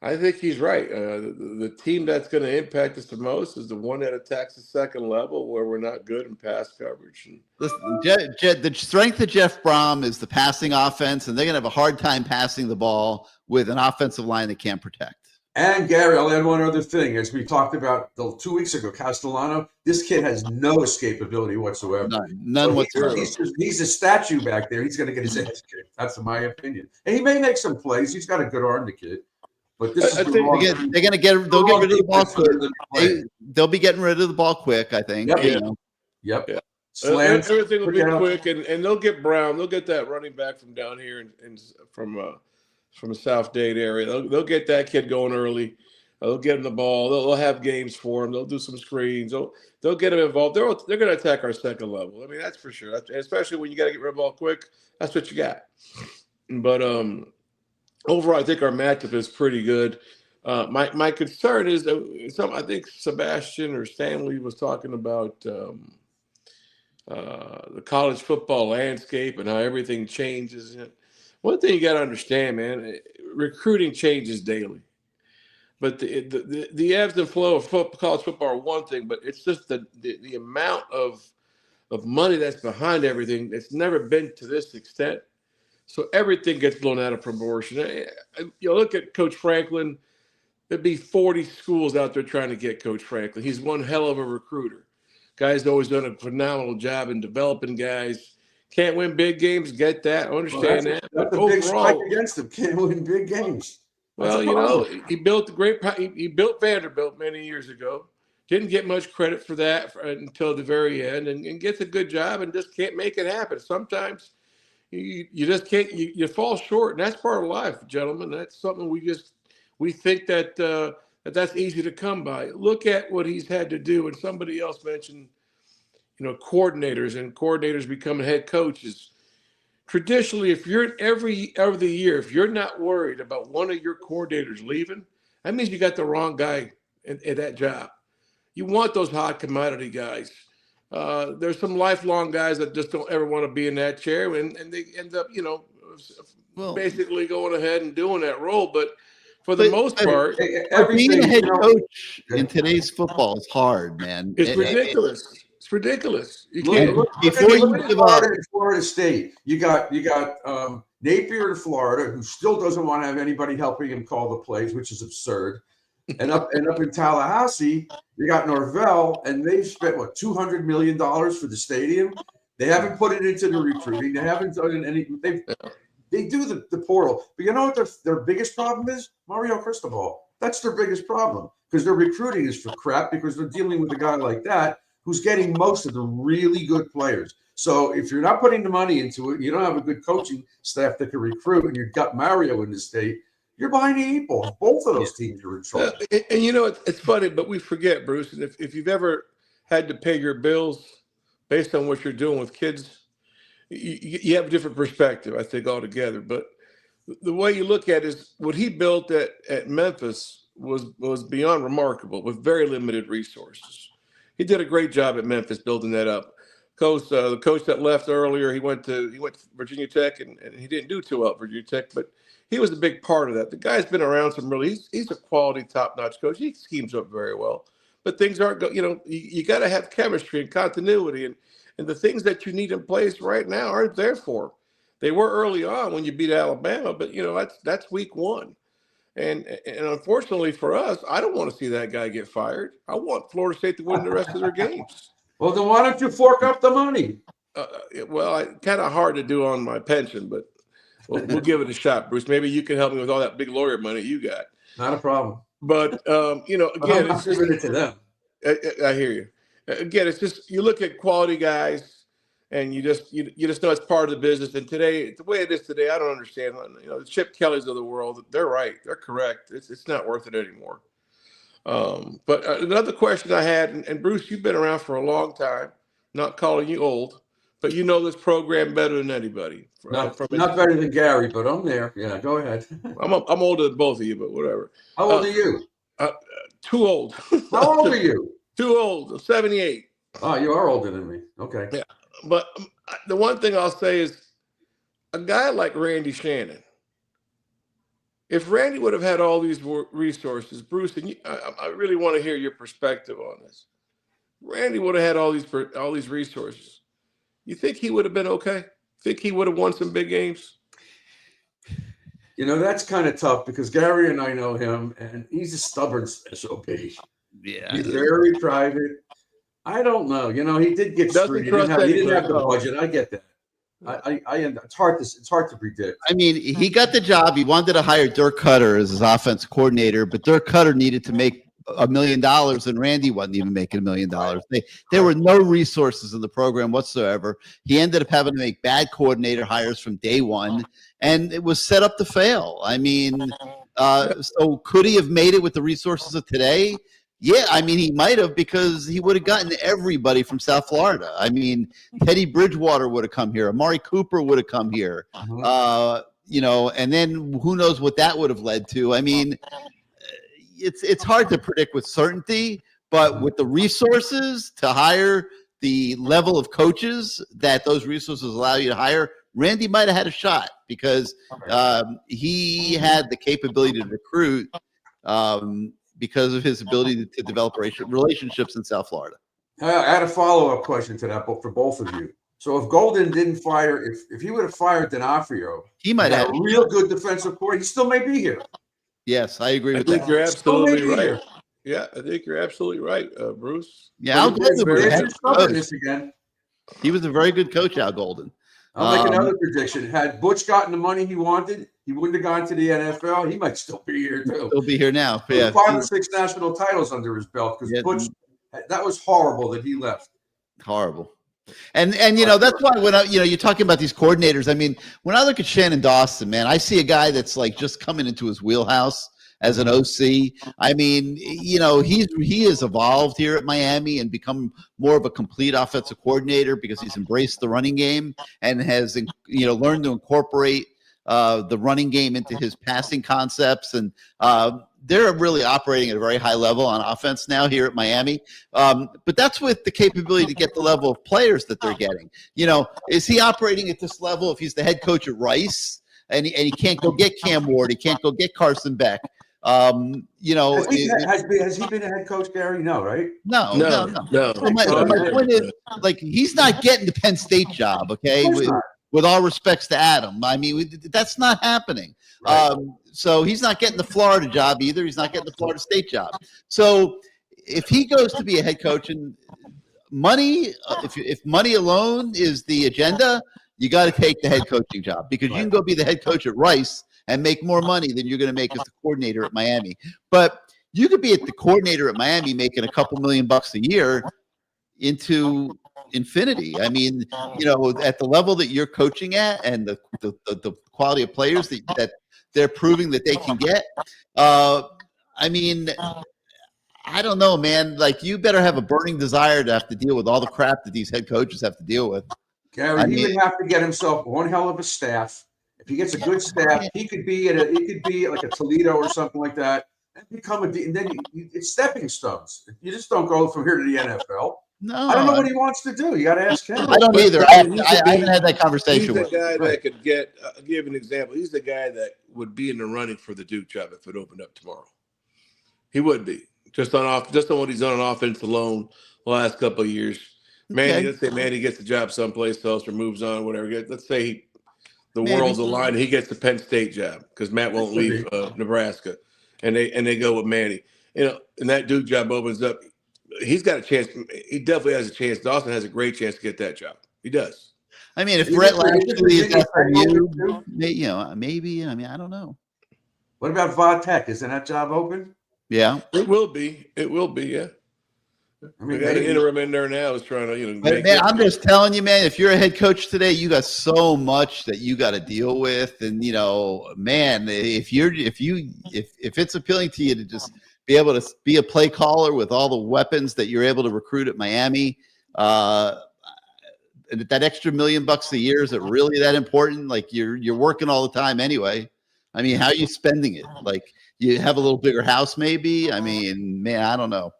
I think he's right. The team that's going to impact us the most is the one that attacks the second level, where we're not good in pass coverage. And listen, the strength of Jeff Brom is the passing offense, and they're going to have a hard time passing the ball with an offensive line that can't protect. And Gary, I'll add one other thing. As we talked about 2 weeks ago, Castellano, this kid has no escapability whatsoever. None whatsoever. He's a statue back there. He's going to get his ass kicked. That's my opinion. And he may make some plays. He's got a good arm, the kid. But this is they'll get rid of the ball quick. They'll be getting rid of the ball quick, I think. Yep. Yeah. Everything will be quick, and they'll get Brown. They'll get that running back from down here and from the South Dade area. They'll get that kid going early. They'll get him the ball. They'll have games for him. They'll do some screens. They'll get him involved. They're going to attack our second level. I mean, that's for sure. Especially when you got to get rid of the ball quick. That's what you got. But overall, I think our matchup is pretty good. My concern is I think Sebastian or Stanley was talking about the college football landscape and how everything changes. One thing you got to understand, man, recruiting changes daily. But the ebbs and flow of college football are one thing, but it's just the amount of money that's behind everything that's never been to this extent. So everything gets blown out of proportion. Look at Coach Franklin. There'd be 40 schools out there trying to get Coach Franklin. He's one hell of a recruiter. Guy's always done a phenomenal job in developing guys. Can't win big games, get that. I understand that. That's But a big strike overall, against him. Can't win big games. well, he built he built Vanderbilt many years ago. Didn't get much credit for that until the very end, and gets a good job and just can't make it happen. Sometimes you just can't. You fall short, and that's part of life, gentlemen. That's something we think that that's easy to come by. Look at what he's had to do, and somebody else mentioned, coordinators and coordinators becoming head coaches. Traditionally, if you're every year, if you're not worried about one of your coordinators leaving, that means you got the wrong guy at that job. You want those hot commodity guys. There's some lifelong guys that just don't ever want to be in that chair, and they end up, basically going ahead and doing that role. But for the most part, being a head coach in today's football is hard, man. It's ridiculous. It's ridiculous. You Look, can't. before you give up Florida State, you got Napier to Florida, who still doesn't want to have anybody helping him call the plays, which is absurd. And up in Tallahassee, you got Norvell, and they've spent $200 million for the stadium. They haven't put it into the recruiting. They haven't done any. They do the portal, but you know what their biggest problem is? Mario Cristobal. That's their biggest problem, because their recruiting is for crap, because they're dealing with a guy like that who's getting most of the really good players. So if you're not putting the money into it, you don't have a good coaching staff that can recruit, and you've got Mario in the state, you're behind the eight ball. Both of those teams are in trouble. And it's funny, but we forget, Bruce, and if you've ever had to pay your bills based on what you're doing with kids, you have a different perspective, I think, altogether. But the way you look at it is what he built at Memphis was beyond remarkable with very limited resources. He did a great job at Memphis building that up. The coach that left earlier, he went to Virginia Tech, and he didn't do too well at Virginia Tech, but he was a big part of that. The guy's been around he's a quality, top-notch coach. He schemes up very well, but things aren't you got to have chemistry and continuity, and the things that you need in place right now aren't there for him. They were early on when you beat Alabama, but that's week one. And unfortunately for us, I don't want to see that guy get fired. I want Florida State to win the rest of their games. Well, then why don't you fork up the money? Kind of hard to do on my pension, but we'll give it a shot, Bruce. Maybe you can help me with all that big lawyer money you got. Not a problem. But again, it's just it to them. I hear you. Again, it's just you look at quality guys, and you just know it's part of the business. And today, the way it is today, I don't understand. The Chip Kellys of the world, they're right. They're correct. It's not worth it anymore. But another question I had, and Bruce, you've been around for a long time, not calling you old, but you know this program better than anybody. Not better than Gary, but I'm there. Yeah, go ahead. I'm older than both of you, but whatever. How old are you? Too old. How old are you? Too old. I'm 78. Oh, you are older than me. Okay. Yeah. But the one thing I'll say is a guy like Randy Shannon, if Randy would have had all these resources, Bruce, and I really want to hear your perspective on this. Randy would have had all these resources. You think he would have been okay? Think he would have won some big games? That's kind of tough, because Gary and I know him, and he's a stubborn SOB. Yeah. He's very private. I don't know. He did get screwed. He didn't have the budget. I get that. It's hard to predict. I mean, he got the job. He wanted to hire Dirk Cutter as his offense coordinator, but Dirk Cutter needed to make $1 million, and Randy wasn't even making $1 million. There were no resources in the program whatsoever. He ended up having to make bad coordinator hires from day one, and it was set up to fail. I mean, so could he have made it with the resources of today? Yeah, I mean, he might have, because he would have gotten everybody from South Florida. I mean, Teddy Bridgewater would have come here. Amari Cooper would have come here. And then who knows what that would have led to. I mean, it's hard to predict with certainty, but with the resources to hire the level of coaches that those resources allow you to hire, Randy might have had a shot, because he had the capability to recruit because of his ability to develop relationships in South Florida. I had a follow-up question to that, but for both of you. So if Golden didn't fire, if he would have fired D'Onofrio, he might have a real good defensive coordinator. He still may be here. Yes, I agree with that. I think you're absolutely right. Yeah, I think you're absolutely right, Bruce. Yeah, Al Golden was a heck of a coach. This again. He was a very good coach, Al Golden. I'll make another prediction. Had Butch gotten the money he wanted, he wouldn't have gone to the NFL. He might still be here too. He'll be here now. Yeah, 5 or 6 national titles under his belt because Butch. That was horrible that he left. Horrible. And that's why when you're talking about these coordinators, I mean, when I look at Shannon Dawson, man, I see a guy that's like just coming into his wheelhouse as an OC. I mean, he has evolved here at Miami and become more of a complete offensive coordinator because he's embraced the running game and has learned to incorporate the running game into his passing concepts. And they're really operating at a very high level on offense now here at Miami. But that's with the capability to get the level of players that they're getting. Is he operating at this level if he's the head coach at Rice and he can't go get Cam Ward, he can't go get Carson Beck? Has he been a head coach, Gary? No, right? No. So my point is, like, he's not getting the Penn State job, okay? With all respects to Adam. I mean, that's not happening. Right. So he's not getting the Florida job either. He's not getting the Florida State job. So if he goes to be a head coach and money, if money alone is the agenda, you got to take the head coaching job because you can go be the head coach at Rice and make more money than you're going to make as the coordinator at Miami. But you could be at the coordinator at Miami making a couple $1 million a year into infinity. I mean, at the level that you're coaching at and the quality of players that they're proving that they can get. I mean, I don't know, man. Like, you better have a burning desire to have to deal with all the crap that these head coaches have to deal with. Gary, he would have to get himself one hell of a staff. If he gets a good staff, he could be like a Toledo or something like that, and become and then it's stepping stones. You just don't go from here to the NFL. No, I don't know what he wants to do. You got to ask him. I don't either. I haven't had that conversation with him. He's the guy that could get. I'll give an example. He's the guy that would be in the running for the Duke job if it opened up tomorrow. He would be just on what he's done on offense alone the last couple of years. Manny, let's say Manny gets the job someplace else or moves on, whatever. Let's say the world's aligned and he gets the Penn State job because Matt won't leave Nebraska, and they go with Manny. And that Duke job opens up. He's got a chance. He definitely has a chance. Dawson has a great chance to get that job. He does. I mean, if Brett Lashley is SMU, maybe. I mean, I don't know. What about Vodtech? Isn't that job open? Yeah, it will be. It will be. Yeah. I mean, we got an interim in there now. Is trying to man, I'm just telling you, man. If you're a head coach today, you got so much that you got to deal with, and man, if it's appealing to you to just be able to be a play caller with all the weapons that you're able to recruit at Miami, that extra $1 million a year, is it really that important? Like, you're working all the time anyway. I mean, how are you spending it? Like, you have a little bigger house, maybe. I mean, man, I don't know.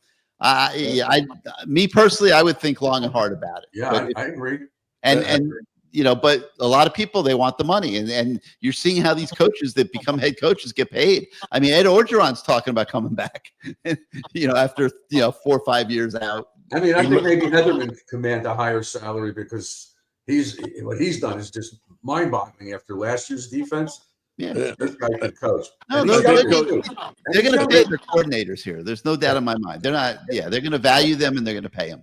Me personally, I would think long and hard about it. Yeah, I agree. But a lot of people, they want the money, and you're seeing how these coaches that become head coaches get paid. I mean, Ed Orgeron's talking about coming back, after 4 or 5 years out. I mean, I think maybe Heatherman could command a higher salary because what he's done is just mind-boggling after last year's defense. Yeah, this guy can coach. No, they're going to pay their coordinators here. There's no doubt in my mind. They're not. Yeah, they're going to value them and they're going to pay them.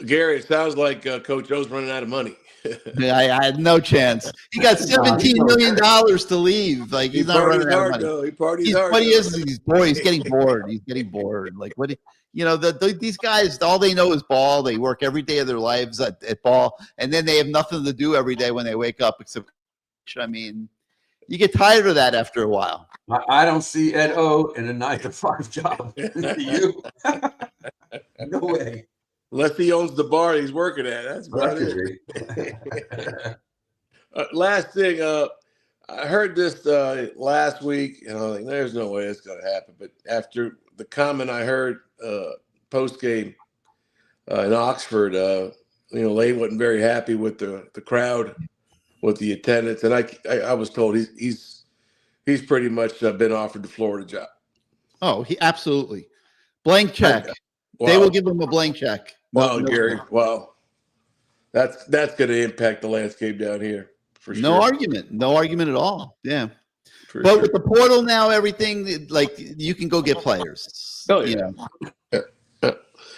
Gary, it sounds like Coach O's running out of money. I had no chance. He got $17 million to leave. Like, he's not running out of money. Though. He parties hard. What he is, he's bored. He's getting bored. Like, what? These guys, all they know is ball. They work every day of their lives at ball, and then they have nothing to do every day when they wake up except. I mean, you get tired of that after a while. I don't see Ed O in a 9-to-5 job. You? No way. Unless he owns the bar he's working at. That's about it. Last thing, I heard this last week, and I was like, there's no way it's going to happen. But after the comment I heard post-game in Oxford, Lane wasn't very happy with the crowd, with the attendance. And I was told he's pretty much been offered the Florida job. Oh, he absolutely. Blank check. Wow. They will give him a blank check. Wow, Gary. Wow. That's going to impact the landscape down here for sure. No argument at all. Yeah. But with the portal now, everything like you can go get players. Oh yeah.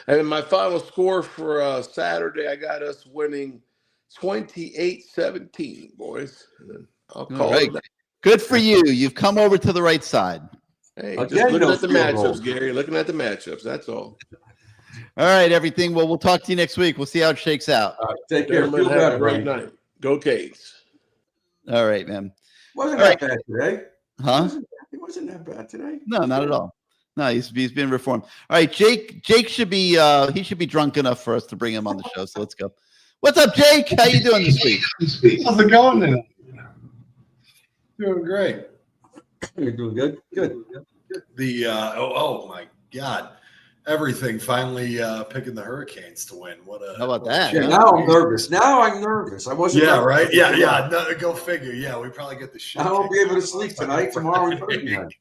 And my final score for Saturday, I got us winning 28-17, boys. I'll call it that. Good for you. You've come over to the right side. Hey, just looking at the matchups, Gary. Looking at the matchups. That's all. All right, everything. Well, we'll talk to you next week. We'll see how it shakes out. Take care. Have a great night. Go Canes. All right, man. Wasn't that bad today? Huh? It wasn't that bad today. No, not at all. No, he's been reformed. All right, Jake should be he should be drunk enough for us to bring him on the show. So let's go. What's up, Jake? How you doing this week? How's it going now? Doing great. You're doing good. Good. The oh my God. Everything finally picking the Hurricanes to win. How about that? Yeah, now I'm nervous. I wasn't. Yeah, right. Yeah. No, go figure. Yeah, we probably get the shit. I won't be able to sleep tonight. Tomorrow is Thursday night.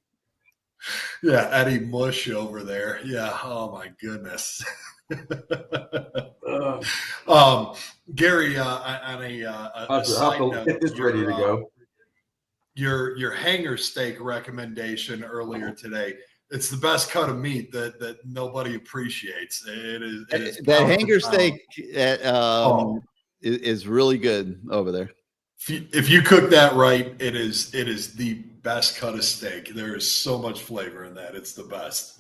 Yeah, Eddie Mush over there. Yeah. Oh my goodness. Gary, on a side note, get this ready to go. Your hanger steak recommendation earlier today. It's the best cut of meat that nobody appreciates. It is that hanger steak is really good over there. If you cook that right, it is the best cut of steak. There is so much flavor in that. It's the best.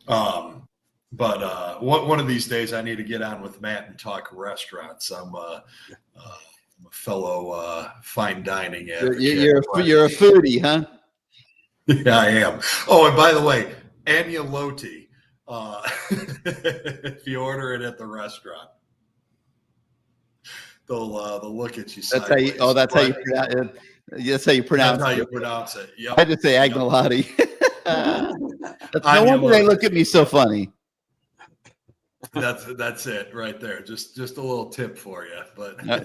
But one of these days, I need to get on with Matt and talk restaurants. I'm a fellow fine dining advocate. You're a foodie, huh? Yeah, I am. Oh, and by the way, agnolotti, if you order it at the restaurant, they'll look at you sideways. That's how you pronounce it. That's how you pronounce it. That's how you pronounce it. Yep. I just say agnolotti. No wonder they look at me so funny. That's it right there. Just a little tip for you. But all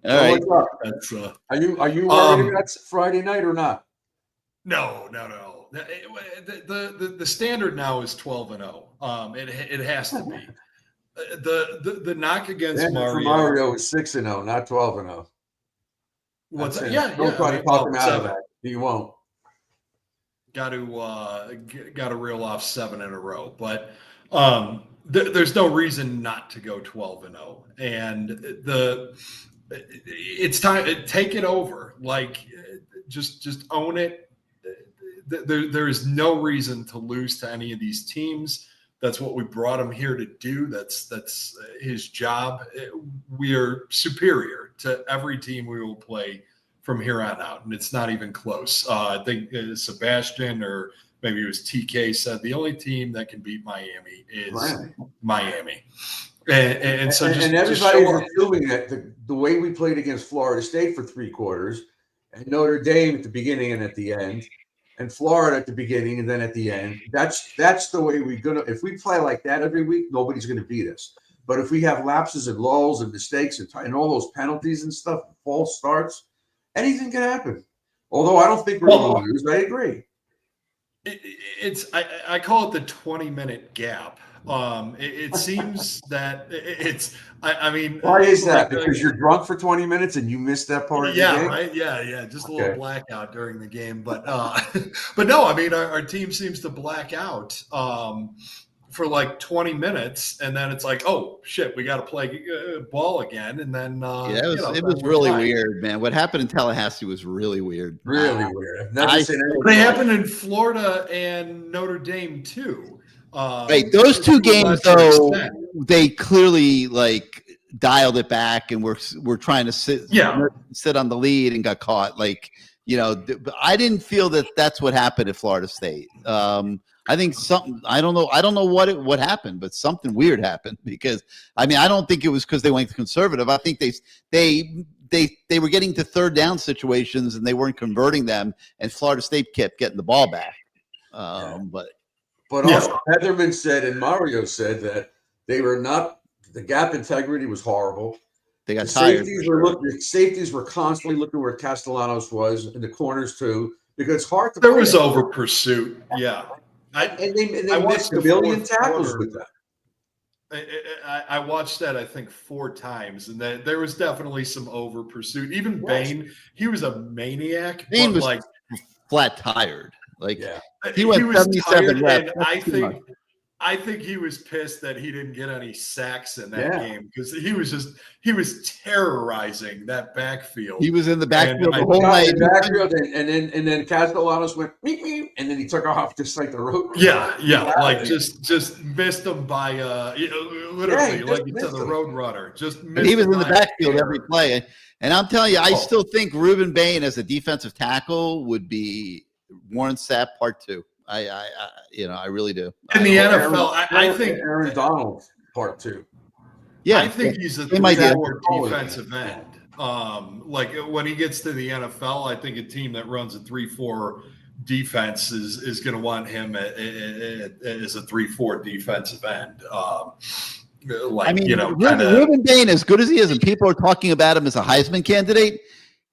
right. That's, are you worried about Friday night or not? No. The standard now is 12-0. It has to be. The knock against Mario is 6-0, not 12-0. What's that? Don't try to talk him out of that. You won't. Got to reel off 7 in a row, but there's no reason not to go 12-0, and it's time. Take it over. Like just own it. There is no reason to lose to any of these teams. That's what we brought him here to do. That's his job. We are superior to every team we will play from here on out, and it's not even close. I think Sebastian or maybe it was TK said the only team that can beat Miami is Miami. And so everybody's assuming that the way we played against Florida State for 3 quarters, and Notre Dame at the beginning and at the end, and Florida at the beginning and then at the end, that's the way if we play like that every week, nobody's gonna beat us. But if we have lapses and lulls and mistakes and all those penalties and stuff, false starts, anything can happen. Although I don't think we're gonna lose, I agree. I call it the 20-minute gap. It seems that it's. I mean, why is that? Because you're drunk for 20 minutes and you missed that part of the game? Right. Yeah. Just a little blackout during the game, but no. I mean, our team seems to black out for like 20 minutes, and then it's like, oh shit, we got to play ball again, and then it was really weird, man. What happened in Tallahassee was really weird. Really weird. They happened in Florida and Notre Dame too. Right, those 2 games though, they clearly like dialed it back, and we're trying to sit on the lead and got caught. Like, I didn't feel that that's what happened at Florida State. I think something. I don't know what happened, but something weird happened, because I mean I don't think it was because they went conservative. I think they were getting to 3rd down situations and they weren't converting them, and Florida State kept getting the ball back. But also, Heatherman said and Mario said that they were not. The gap integrity was horrible. They got tired. The safeties were constantly looking where Castellanos was, and the corners too, because it's hard to. There was over pursuit. Yeah, and they missed a million tackles with that. I watched that I think 4 times, and there was definitely some over pursuit. Even Bain, he was a maniac. Bain was like flat tired. Like Yeah. he went was 77 tired, reps. and I think he was pissed that he didn't get any sacks in that game because he was terrorizing that backfield. He was in the backfield the And whole night. in the backfield, and then Castellanos went meep, meep, and then he took off just like the road. Yeah, like just missed him by literally like you said, the road runner. Just missed He was him in the by backfield a every play. And I'm telling you, I still think Reuben Bain as a defensive tackle would be Warren Sapp part 2. I really do. In the NFL, I think Aaron Donald part 2. Yeah, I think he's a 3-4 defensive end. Like when he gets to the NFL, I think a team that runs a 3-4 defense is going to want him as a 3-4 defensive end. Reuben Bain, as good as he is, and people are talking about him as a Heisman candidate,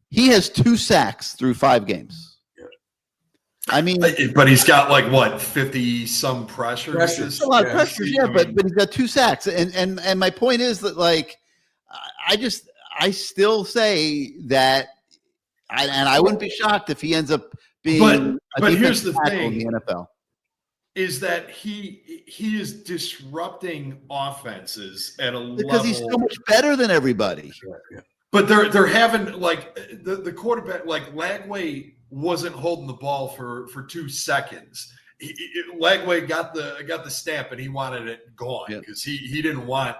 he has 2 sacks through 5 games. I mean, but he's got like what 50 some pressures. A lot of pressures, but he's got 2 sacks, and my point is that like I still say that, and I wouldn't be shocked if he ends up being. But here's the thing: in the NFL is that he is disrupting offenses at a level because he's so much better than everybody. But they're having like the quarterback, like Lagway wasn't holding the ball for 2 seconds. Lagway got the stamp and he wanted it gone because he didn't want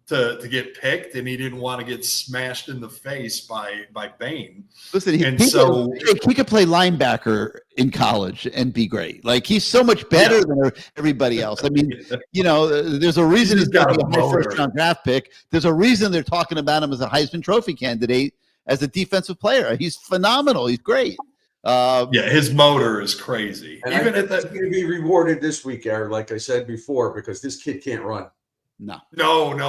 to get picked and he didn't want to get smashed in the face by Bain. Listen, he could play linebacker in college and be great. Like he's so much better than everybody else. I mean, there's a reason he's got to be a high first-round draft pick. There's a reason they're talking about him as a Heisman Trophy candidate as a defensive player. He's phenomenal. He's great. His motor is crazy. And even if that's going to be rewarded this week, Aaron, like I said before, because this kid can't run. No,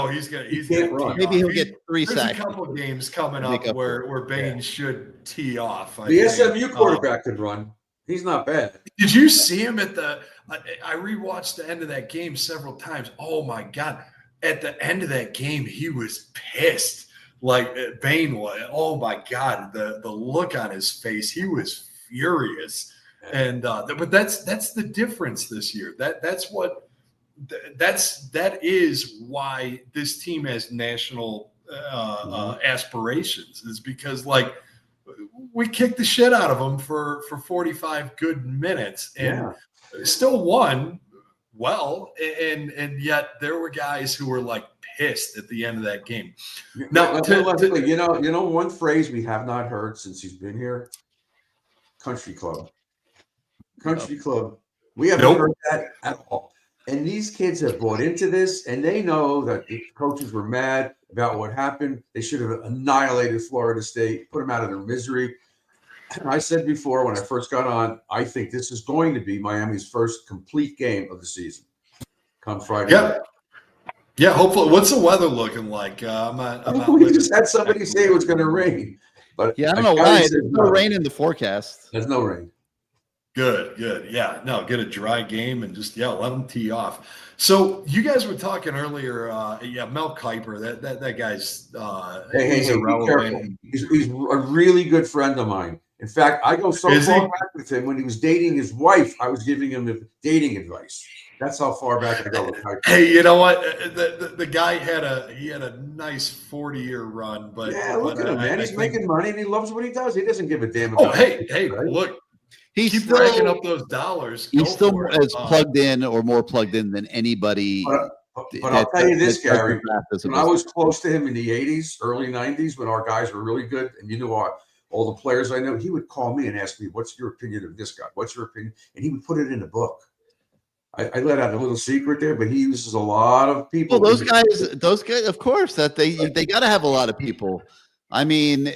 he's gonna run. Maybe he'll get 3 sacks. There's a couple of games coming up where Bain should tee off. The SMU quarterback could run. He's not bad. Did you see him at the? I rewatched the end of that game several times. Oh my God! At the end of that game, he was pissed. Like Bain was. Oh my God! The look on his face, he was furious. And but that's the difference this year. That is why this team has national aspirations, is because like we kicked the shit out of them for 45 good minutes and still won well, and yet there were guys who were like pissed at the end of that game. Now, one phrase we have not heard since he's been here: country club. Country club. We haven't heard that at all. And these kids have bought into this, and they know that the coaches were mad about what happened. They should have annihilated Florida State, put them out of their misery. And I said before when I first got on, I think this is going to be Miami's first complete game of the season come Friday night. Yeah, hopefully. What's the weather looking like? We just had somebody say it was going to rain. But I don't know why. There's no rain in the forecast. There's no rain. Good. Yeah, no, get a dry game and just let them tee off. So you guys were talking earlier, Mel Kiper. That guy's he's irrelevant. He's a really good friend of mine. In fact, I go so far back with him. When he was dating his wife, I was giving him the dating advice. That's how far back I go with Kiper. Hey, you know what? The guy had a nice 40-year run, but look at him, man. He's making money and he loves what he does. He doesn't give a damn about it. Look. He's still racking up those dollars. He's still as plugged in or more plugged in than anybody. But I'll tell you this, Gary. When I was close to him in the 80s, early 90s, when our guys were really good, and all the players I know, he would call me and ask me, "What's your opinion of this guy? What's your opinion?" And he would put it in a book. I let out a little secret there, but he uses a lot of people. Well, those guys, of course, that they got to have a lot of people. I mean,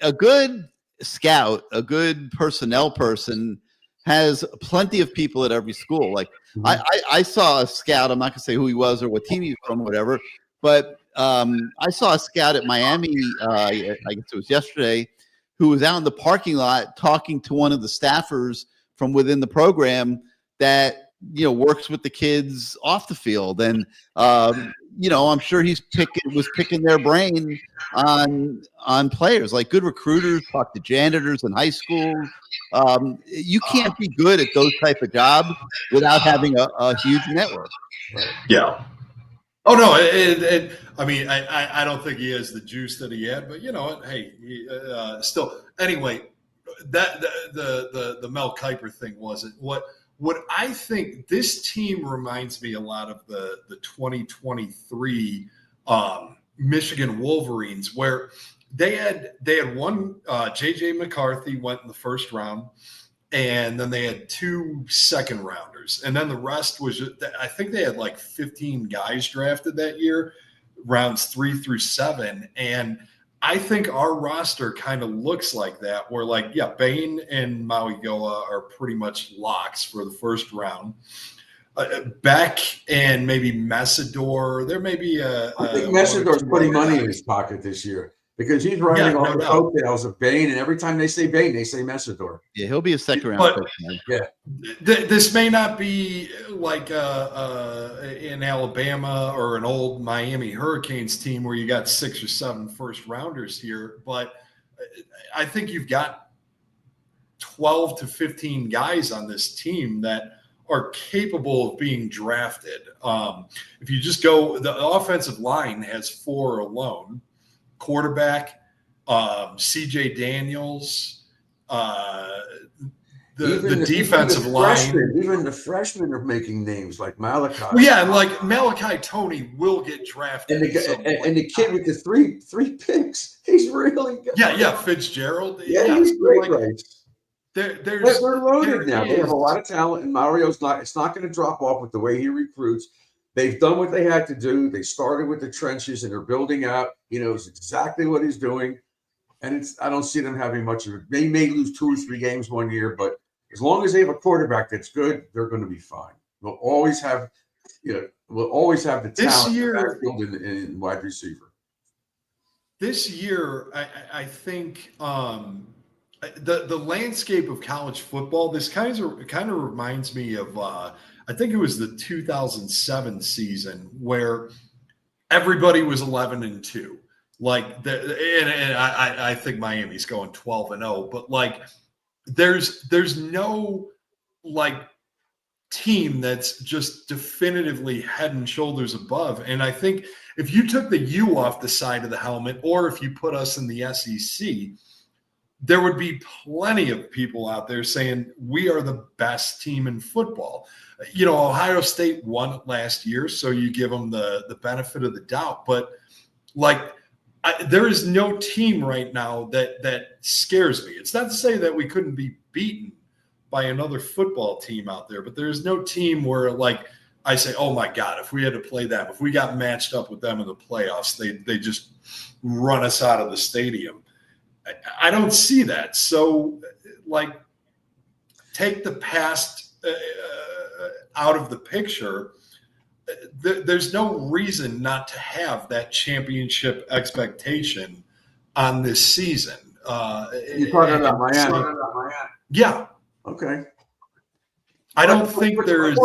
a good scout, a good personnel person has plenty of people at every school. Like I saw a scout, I'm not gonna say who he was or what team he was from or whatever, but I saw a scout at Miami, I guess it was yesterday, who was out in the parking lot talking to one of the staffers from within the program that works with the kids off the field, and I'm sure he's picking their brain on players. Like, good recruiters talk to janitors in high schools. You can't be good at those type of jobs without having a huge network. Yeah. Oh no! I mean, I don't think he has the juice that he had, but hey, still. Anyway, that the Mel Kiper thing wasn't what I think. This team reminds me a lot of the 2023 Michigan Wolverines, where they had one JJ McCarthy went in the first round. And then they had 2 second rounders. And then the rest was, I think they had like 15 guys drafted that year, rounds 3 through 7. And I think our roster kind of looks like that, where Bain and Maui Goa are pretty much locks for the first round. Beck and maybe Messidor. There may be I think Messidor's putting money in his pocket this year, because he's riding off the coattails of Bain, and every time they say Bain, they say Messidor. Yeah, he'll be a second round pick. Yeah, this may not be like in Alabama or an old Miami Hurricanes team where you got 6 or 7 first rounders here, but I think you've got 12 to 15 guys on this team that are capable of being drafted. If you just go, the offensive line has 4 alone. Quarterback, CJ Daniels, the defensive line. Even the freshmen are making names like Malachi. Well, yeah, like Malachi Toney will get drafted. And the kid with the three picks, he's really good. Yeah, Fitzgerald. Yeah, he's great. Right. They're loaded now. They have a lot of talent, and Mario's it's not going to drop off with the way he recruits. They've done what they had to do. They started with the trenches, and they're building out. He knows exactly what he's doing, and I don't see them having much of it. They may lose 2 or 3 games one year, but as long as they have a quarterback that's good, they're going to be fine. We'll always have, the talent this year in wide receiver. This year, I think the landscape of college football. This kind of reminds me of. I think it was the 2007 season where everybody was 11-2. I think Miami's going 12-0, but there's no team that's just definitively head and shoulders above. And I think if you took the U off the side of the helmet, or if you put us in the SEC, there would be plenty of people out there saying we are the best team in football. Ohio State won it last year, so you give them the benefit of the doubt. But there is no team right now that scares me. It's not to say that we couldn't be beaten by another football team out there, but there's no team where I say, oh my God, if we had to play them, if we got matched up with them in the playoffs, they just run us out of the stadium. I don't see that. So, take the past out of the picture. There's no reason not to have that championship expectation on this season. You're talking about Miami. Yeah. Okay. I don't think there's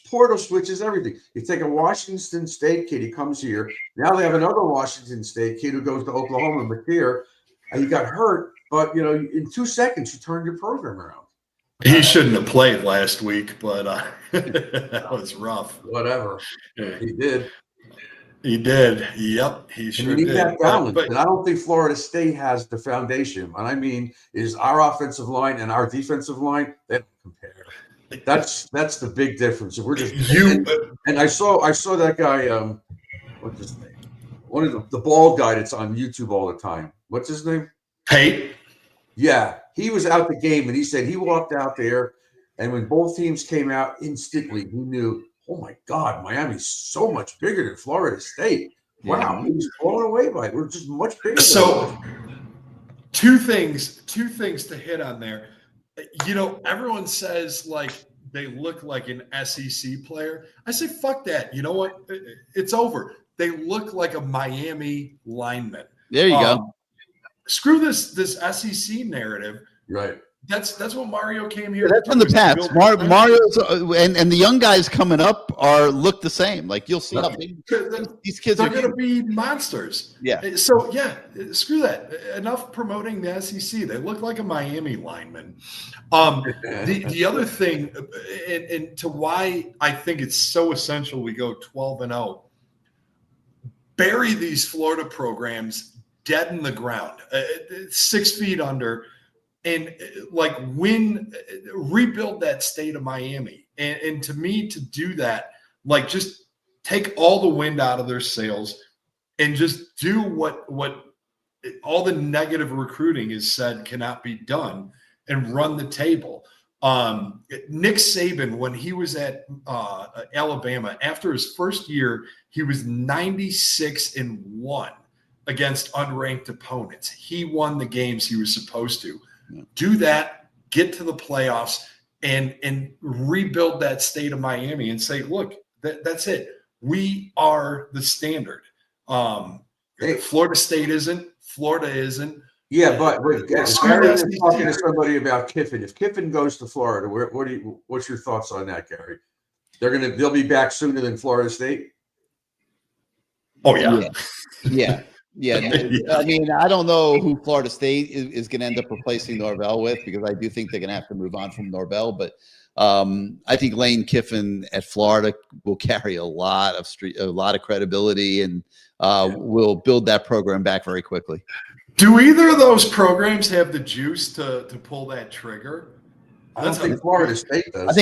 portal switches everything. You take a Washington State kid, he comes here. Now they have another Washington State kid who goes to Oklahoma, McKeer. And he got hurt, but in 2 seconds you turned your program around. He shouldn't have played last week, but that was rough. Whatever. Yeah. He did. He did. Yep. He sure did. That balance. But I don't think Florida State has the foundation. What I mean is our offensive line and our defensive line, they don't compare. That's the big difference. We're just and I saw that guy. What's his name? One of the bald guy that's on YouTube all the time. What's his name? Pate. Yeah, he was out the game, and he said he walked out there, and when both teams came out, instantly he knew, oh my God, Miami's so much bigger than Florida State. Wow, he was blown away by it. We're just much bigger. So, two things to hit on there. Everyone says they look like an SEC player. I say, fuck that. You know what? It's over. They look like a Miami lineman. There you go. Screw this SEC narrative. Right. That's what Mario came here. That's in the past. Mario's and the young guys coming up look the same. Like you'll see how big these kids they're are going to be monsters. Yeah. So screw that. Enough promoting the SEC. They look like a Miami lineman. The other thing, and to why I think it's so essential we go 12-0. Bury these Florida programs dead in the ground, 6 feet under. And like rebuild that state of Miami. And to me, to do that, like just take all the wind out of their sails and just do what all the negative recruiting is said cannot be done and run the table. Nick Saban, when he was at Alabama, after his first year, he was 96-1 against unranked opponents. He won the games he was supposed to. Do that, get to the playoffs, and rebuild that state of Miami and say, look, that's it. We are the standard. Florida State isn't. Florida isn't. Yeah, but Gary was talking to somebody about Kiffin. If Kiffin goes to Florida, what's your thoughts on that, Gary? They'll be back sooner than Florida State? Oh, yeah. Yeah. I mean, I don't know who Florida State is going to end up replacing Norvell with, because I do think they're going to have to move on from Norvell. But I think Lane Kiffin at Florida will carry a lot of credibility and will build that program back very quickly. Do either of those programs have the juice to pull that trigger? I don't think Florida State does. I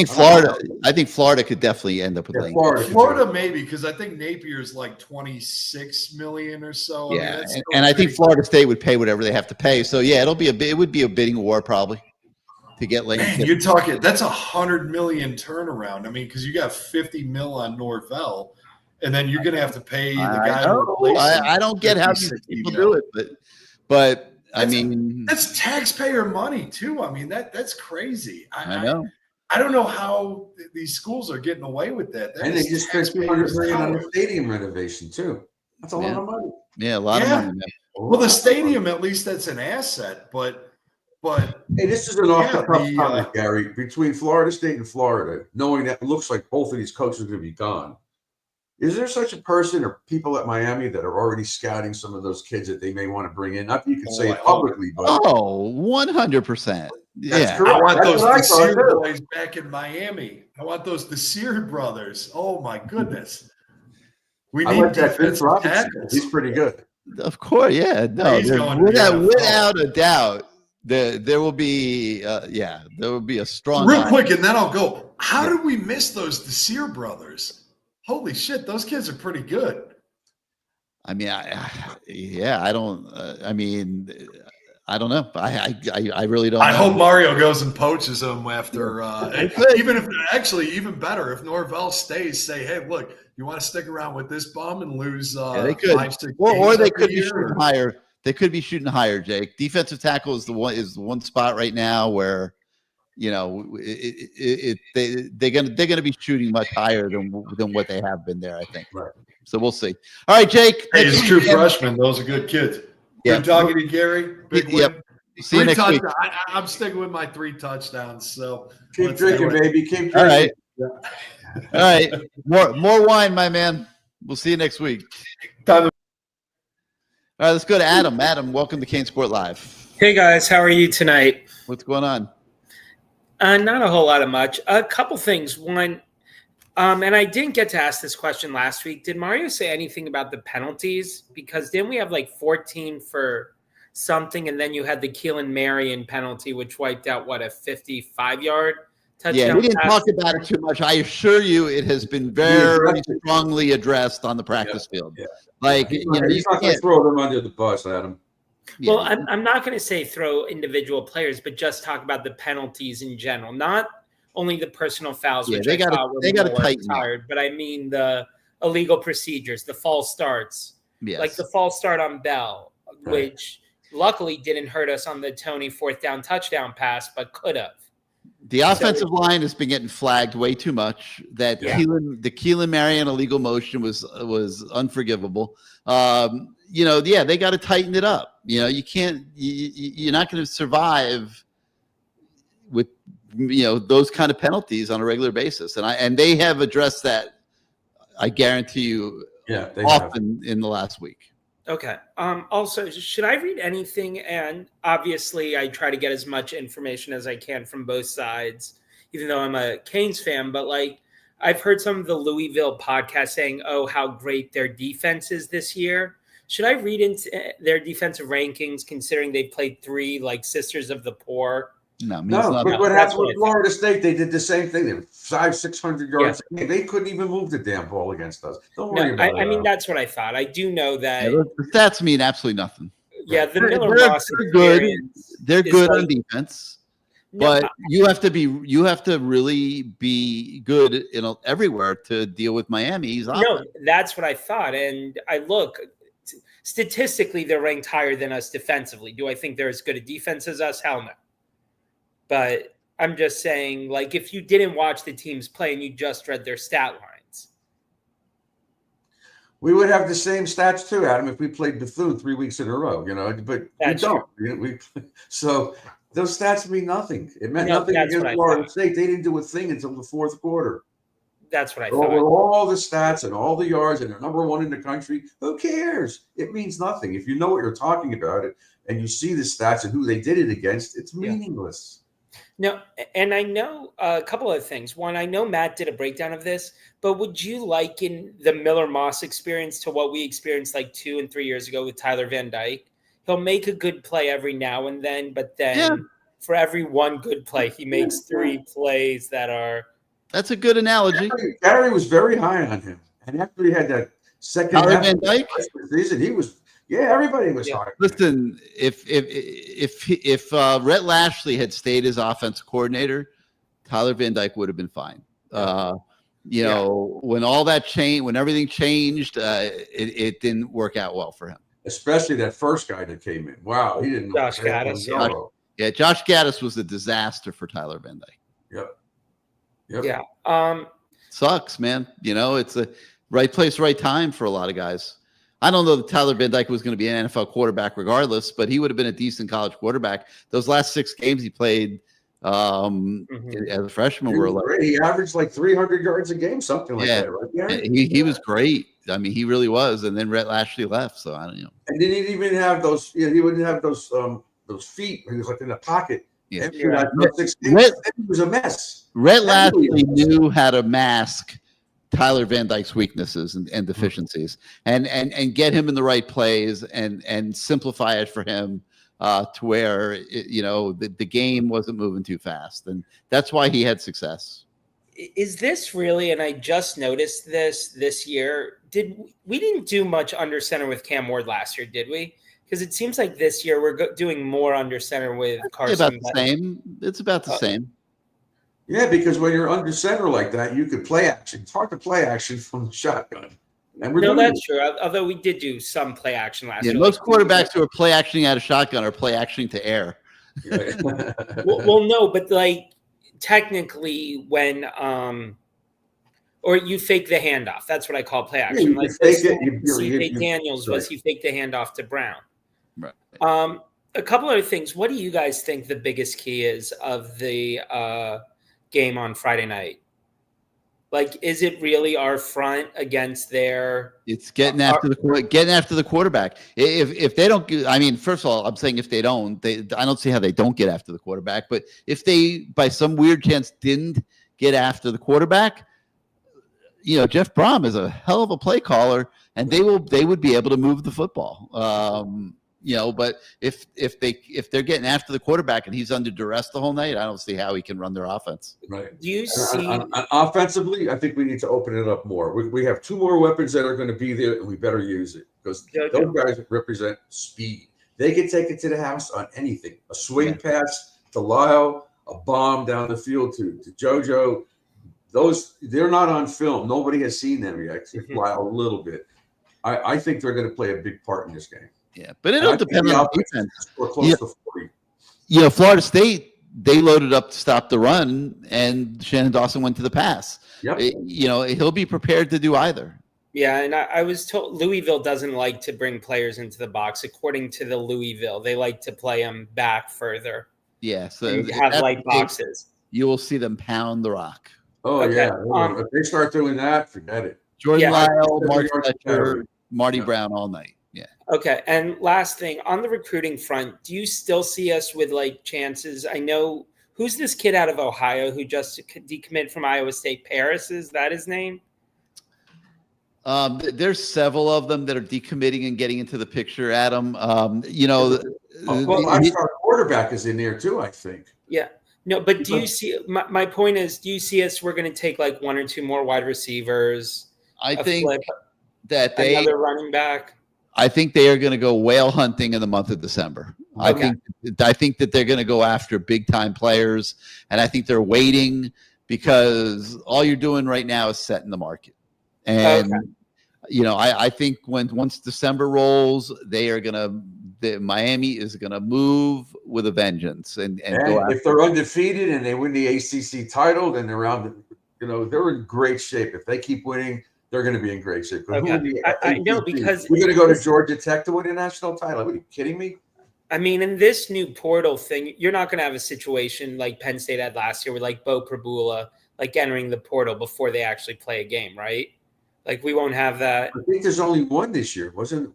think Florida could definitely end up with Lane. Florida maybe, because I think Napier's like $26 million or so. Yeah, and I think Florida State would pay whatever they have to pay. So yeah, it would be a bidding war probably to get Lane. Man, you're talking that's $100 million turnaround. I mean, because you got $50 million on Norvell, and then you're going to have to pay the guy. I don't get how these people do it, but. I mean, that's taxpayer money too. I mean, that's crazy. I know. I don't know how these schools are getting away with that. And they just spent $200 million on the stadium renovation too. That's a lot of money. Yeah, a lot of money. Man. Well, the stadium, at least that's an asset, but hey, this is an off-the-cuff comment, Gary. Between Florida State and Florida, knowing that it looks like both of these coaches are going to be gone, is there such a person or people at Miami that are already scouting some of those kids that they may want to bring in? Not that you can say it publicly, but 100%. Yeah, I want those Desir boys back in Miami. I want those Desir brothers. Oh my goodness, we need that Vince Robinson. He's pretty good. Of course, yeah. No, without a doubt, there will be there will be a strong. Real quick, and then I'll go. How did we miss those Desir brothers? Holy shit, those kids are pretty good. I mean, I don't. I mean, I don't know. I really don't. I hope Mario goes and poaches them after. Even better if Norvell stays. Say, hey, look, you want to stick around with this bum and lose? They could, 5-6 or they could be shooting higher. They could be shooting higher. Jake, defensive tackle is the one spot right now where. You know, they're gonna be shooting much higher than what they have been there, I think. Right. So we'll see. All right, Jake. Hey, he's a true freshman. Those are good kids. Yeah. Good talking to you, Gary. Big win. Yep. See you next week. I'm sticking with my 3 touchdowns. So keep drinking, baby. Keep drinking. All right. All right. More wine, my man. We'll see you next week. All right, let's go to Adam. Adam, welcome to CaneSport Live. Hey guys, how are you tonight? What's going on? Not a whole lot of much. A couple things. One, and I didn't get to ask this question last week. Did Mario say anything about the penalties? Because then we have like 14 for something, and then you had the Keelan Marion penalty, which wiped out, a 55-yard touchdown? Yeah, we didn't talk about it too much. I assure you it has been very strongly addressed on the practice field. Yeah. Like, he's not going to throw them under the bus, Adam. Yeah. Well, I'm not going to say throw individual players, but just talk about the penalties in general, not only the personal fouls, which they got to tighten up. But I mean the illegal procedures, the false starts, like the false start on Bell, which luckily didn't hurt us on the Tony 4th down touchdown pass, but could have. The offensive line has been getting flagged way too much. The Keelan Marion illegal motion was unforgivable. They got to tighten it up. You know, you can't. You're not going to survive. with those kind of penalties on a regular basis, and they have addressed that. I guarantee you, often in the last week. Okay. Also, should I read anything? And obviously, I try to get as much information as I can from both sides, even though I'm a Canes fan. But I've heard some of the Louisville podcasts saying, "Oh, how great their defense is this year." Should I read into their defensive rankings, considering they played 3 Sisters of the Poor? No, but what happened with Florida State? They did the same thing. They were 500-600 yards. Yeah. They couldn't even move the damn ball against us. Don't worry about it. I mean, that's what I thought. I do know that the stats mean absolutely nothing. Yeah, the Miller-Moss experience. They're good on defense, but you have to really be good everywhere to deal with Miami's offense. No, that's what I thought, and I look. Statistically, they're ranked higher than us defensively. Do I think they're as good a defense as us? Hell no. But I'm just saying, if you didn't watch the teams play and you just read their stat lines. We would have the same stats too, Adam, if we played Bethune 3 weeks in a row, but that's we don't. So those stats mean nothing. It meant nothing against Florida State. They didn't do a thing until the fourth quarter. That's what I thought. With all the stats and all the yards, and they're number 1 in the country. Who cares? It means nothing. If you know what you're talking about it and you see the stats and who they did it against, it's meaningless. No, and I know a couple of things. One, I know Matt did a breakdown of this, but would you liken the Miller-Moss experience to what we experienced 2 and 3 years ago with Tyler Van Dyke? He'll make a good play every now and then, but then for every one good play, he makes 3 plays that are. That's a good analogy. Gary was very high on him, and after he had that second half Van Dyke season, he was. Yeah, everybody was high. Listen, if Rhett Lashley had stayed as offensive coordinator, Tyler Van Dyke would have been fine. When all that changed, when everything changed, it didn't work out well for him. Especially that first guy that came in. Wow, he didn't know. Josh Gaddis. Josh Gaddis was a disaster for Tyler Van Dyke. Yep. Yeah. Sucks, man. It's a right place, right time for a lot of guys. I don't know that Tyler Van Dyke was going to be an NFL quarterback regardless, but he would have been a decent college quarterback. Those last 6 games he played as a freshman were he averaged 300 yards a game, something like that, right? Yeah. He was great. I mean, he really was. And then Rhett Lashley left, so I don't know. And then he didn't even have those. He wouldn't have those feet. He was in the pocket. Yeah. He was a mess. Rhett Lashley knew how to mask Tyler Van Dyke's weaknesses and deficiencies, and get him in the right plays and simplify it for him to where the game wasn't moving too fast, and that's why he had success. Is this really? And I just noticed this year. We didn't do much under center with Cam Ward last year, did we? Because it seems like this year we're doing more under center with Carson. It's about the same. It's about the same. Yeah, because when you're under center like that, you could play action. It's hard to play action from the shotgun. And that's true. Although we did do some play action last year. Most quarterbacks who are play actioning out of shotgun are play actioning to air. well, no, but technically when or you fake the handoff. That's what I call play action. Yeah, CJ Daniels was he faked the handoff to Brown. Right. A couple other things. What do you guys think the biggest key is of the game on Friday night? Is it really our front against their? It's getting after the quarterback. If they don't, I mean, first of all, I'm saying if they don't, I don't see how they don't get after the quarterback. But if they, by some weird chance, didn't get after the quarterback, Jeff Brom is a hell of a play caller, and they would be able to move the football. But if they're getting after the quarterback and he's under duress the whole night, I don't see how he can run their offense. Right. Do you see offensively? I think we need to open it up more. We have 2 more weapons that are going to be there, and we better use it because those guys represent speed. They can take it to the house on anything. A swing pass to Lyle, a bomb down the field to JoJo. They're not on film. Nobody has seen them yet, except Lyle a little bit. I think they're going to play a big part in this game. Yeah, but it'll depend on the defense. We're close to 40. Florida State, they loaded up to stop the run, and Shannon Dawson went to the pass. Yep. He'll be prepared to do either. Yeah, and I was told Louisville doesn't like to bring players into the box. According to the Louisville, they like to play them back further. Yeah, so you have light boxes. You will see them pound the rock. Oh Okay. yeah, if they start doing that, forget it. Jordan Yeah. Lyle, Mark Fletcher, Marty Brown all night. Yeah. Okay. And last thing, on the recruiting front, do you still see us with like chances? I know, who's this kid out of Ohio who just decommitted from Iowa State? Paris, is that his name? There's several of them that are decommitting and getting into the picture, Adam. Our quarterback is in there too, I think. Yeah. No, but do you see, my point is, do you see us, we're going to take like one or two more wide receivers? I think that another running back. I think they are going to go whale hunting in the month of December. Okay. I think that they're going to go after big time players, and I think they're waiting because all you're doing right now is setting the market. And I think once December rolls, Miami is going to move with a vengeance and go after. If they're undefeated and they win the ACC title, then they're in great shape. If they keep winning, they're going to be in great shape. I know, because we're going to go to Georgia Tech to win a national title. Are you kidding me? I mean, in this new portal thing, you're not going to have a situation like Penn State had last year with like Bo Prabula, like entering the portal before they actually play a game, right? Like we won't have that. I think there's only one this year.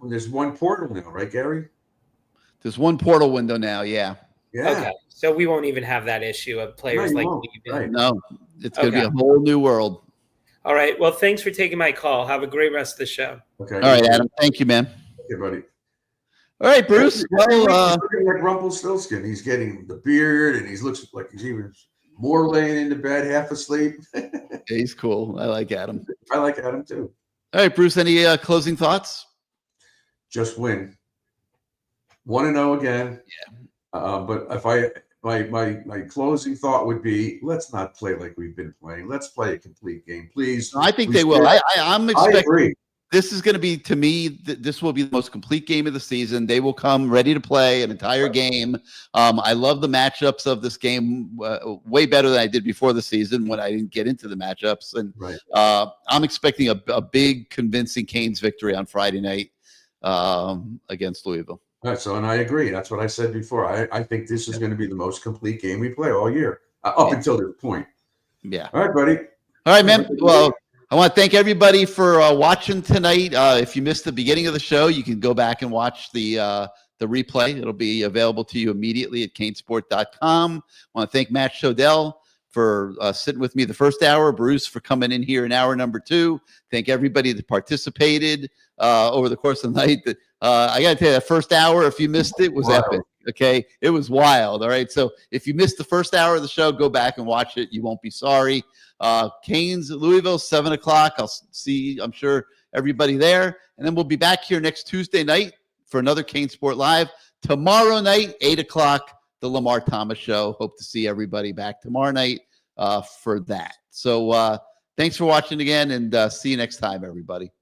There's one portal now, right, Gary? There's one portal window now, yeah. Yeah. Okay. So we won't even have that issue of players leaving. Right. No, it's going to be a whole new world. All right. Well, thanks for taking my call. Have a great rest of the show. Okay. All right, Adam. Thank you, man. Okay, buddy. All right, Bruce. Well, looking like Rumpelstiltskin. He's getting the beard, and he looks like he's even more laying in the bed, half asleep. He's cool. I like Adam. I like Adam too. All right, Bruce. Any closing thoughts? Just win. 1-0 again. Yeah. But if my closing thought would be, let's not play like we've been playing. Let's play a complete game, please. I think they will. I'm expecting. I agree. This is going to be, to me, this will be the most complete game of the season. They will come ready to play an entire game. I love the matchups of this game way better than I did before the season when I didn't get into the matchups. And I'm expecting a big, convincing Canes victory on Friday night against Louisville. All right, so, and I agree. That's what I said before. I think this is going to be the most complete game we play all year, up until this point. Yeah. All right, buddy. All right, man. Well, I want to thank everybody for watching tonight. If you missed the beginning of the show, you can go back and watch the replay. It'll be available to you immediately at CaneSport.com. I want to thank Matt Shodell for sitting with me the first hour, Bruce for coming in here in hour number 2. Thank everybody that participated over the course of the night. I got to tell you, that first hour, if you missed it, was epic. Okay, it was wild. All right, so if you missed the first hour of the show, go back and watch it. You won't be sorry. Canes, Louisville, 7 o'clock. I'll see, I'm sure, everybody there. And then we'll be back here next Tuesday night for another CaneSport Live. Tomorrow night, 8 o'clock, the Lamar Thomas Show. Hope to see everybody back tomorrow night for that. So thanks for watching again, and see you next time, everybody.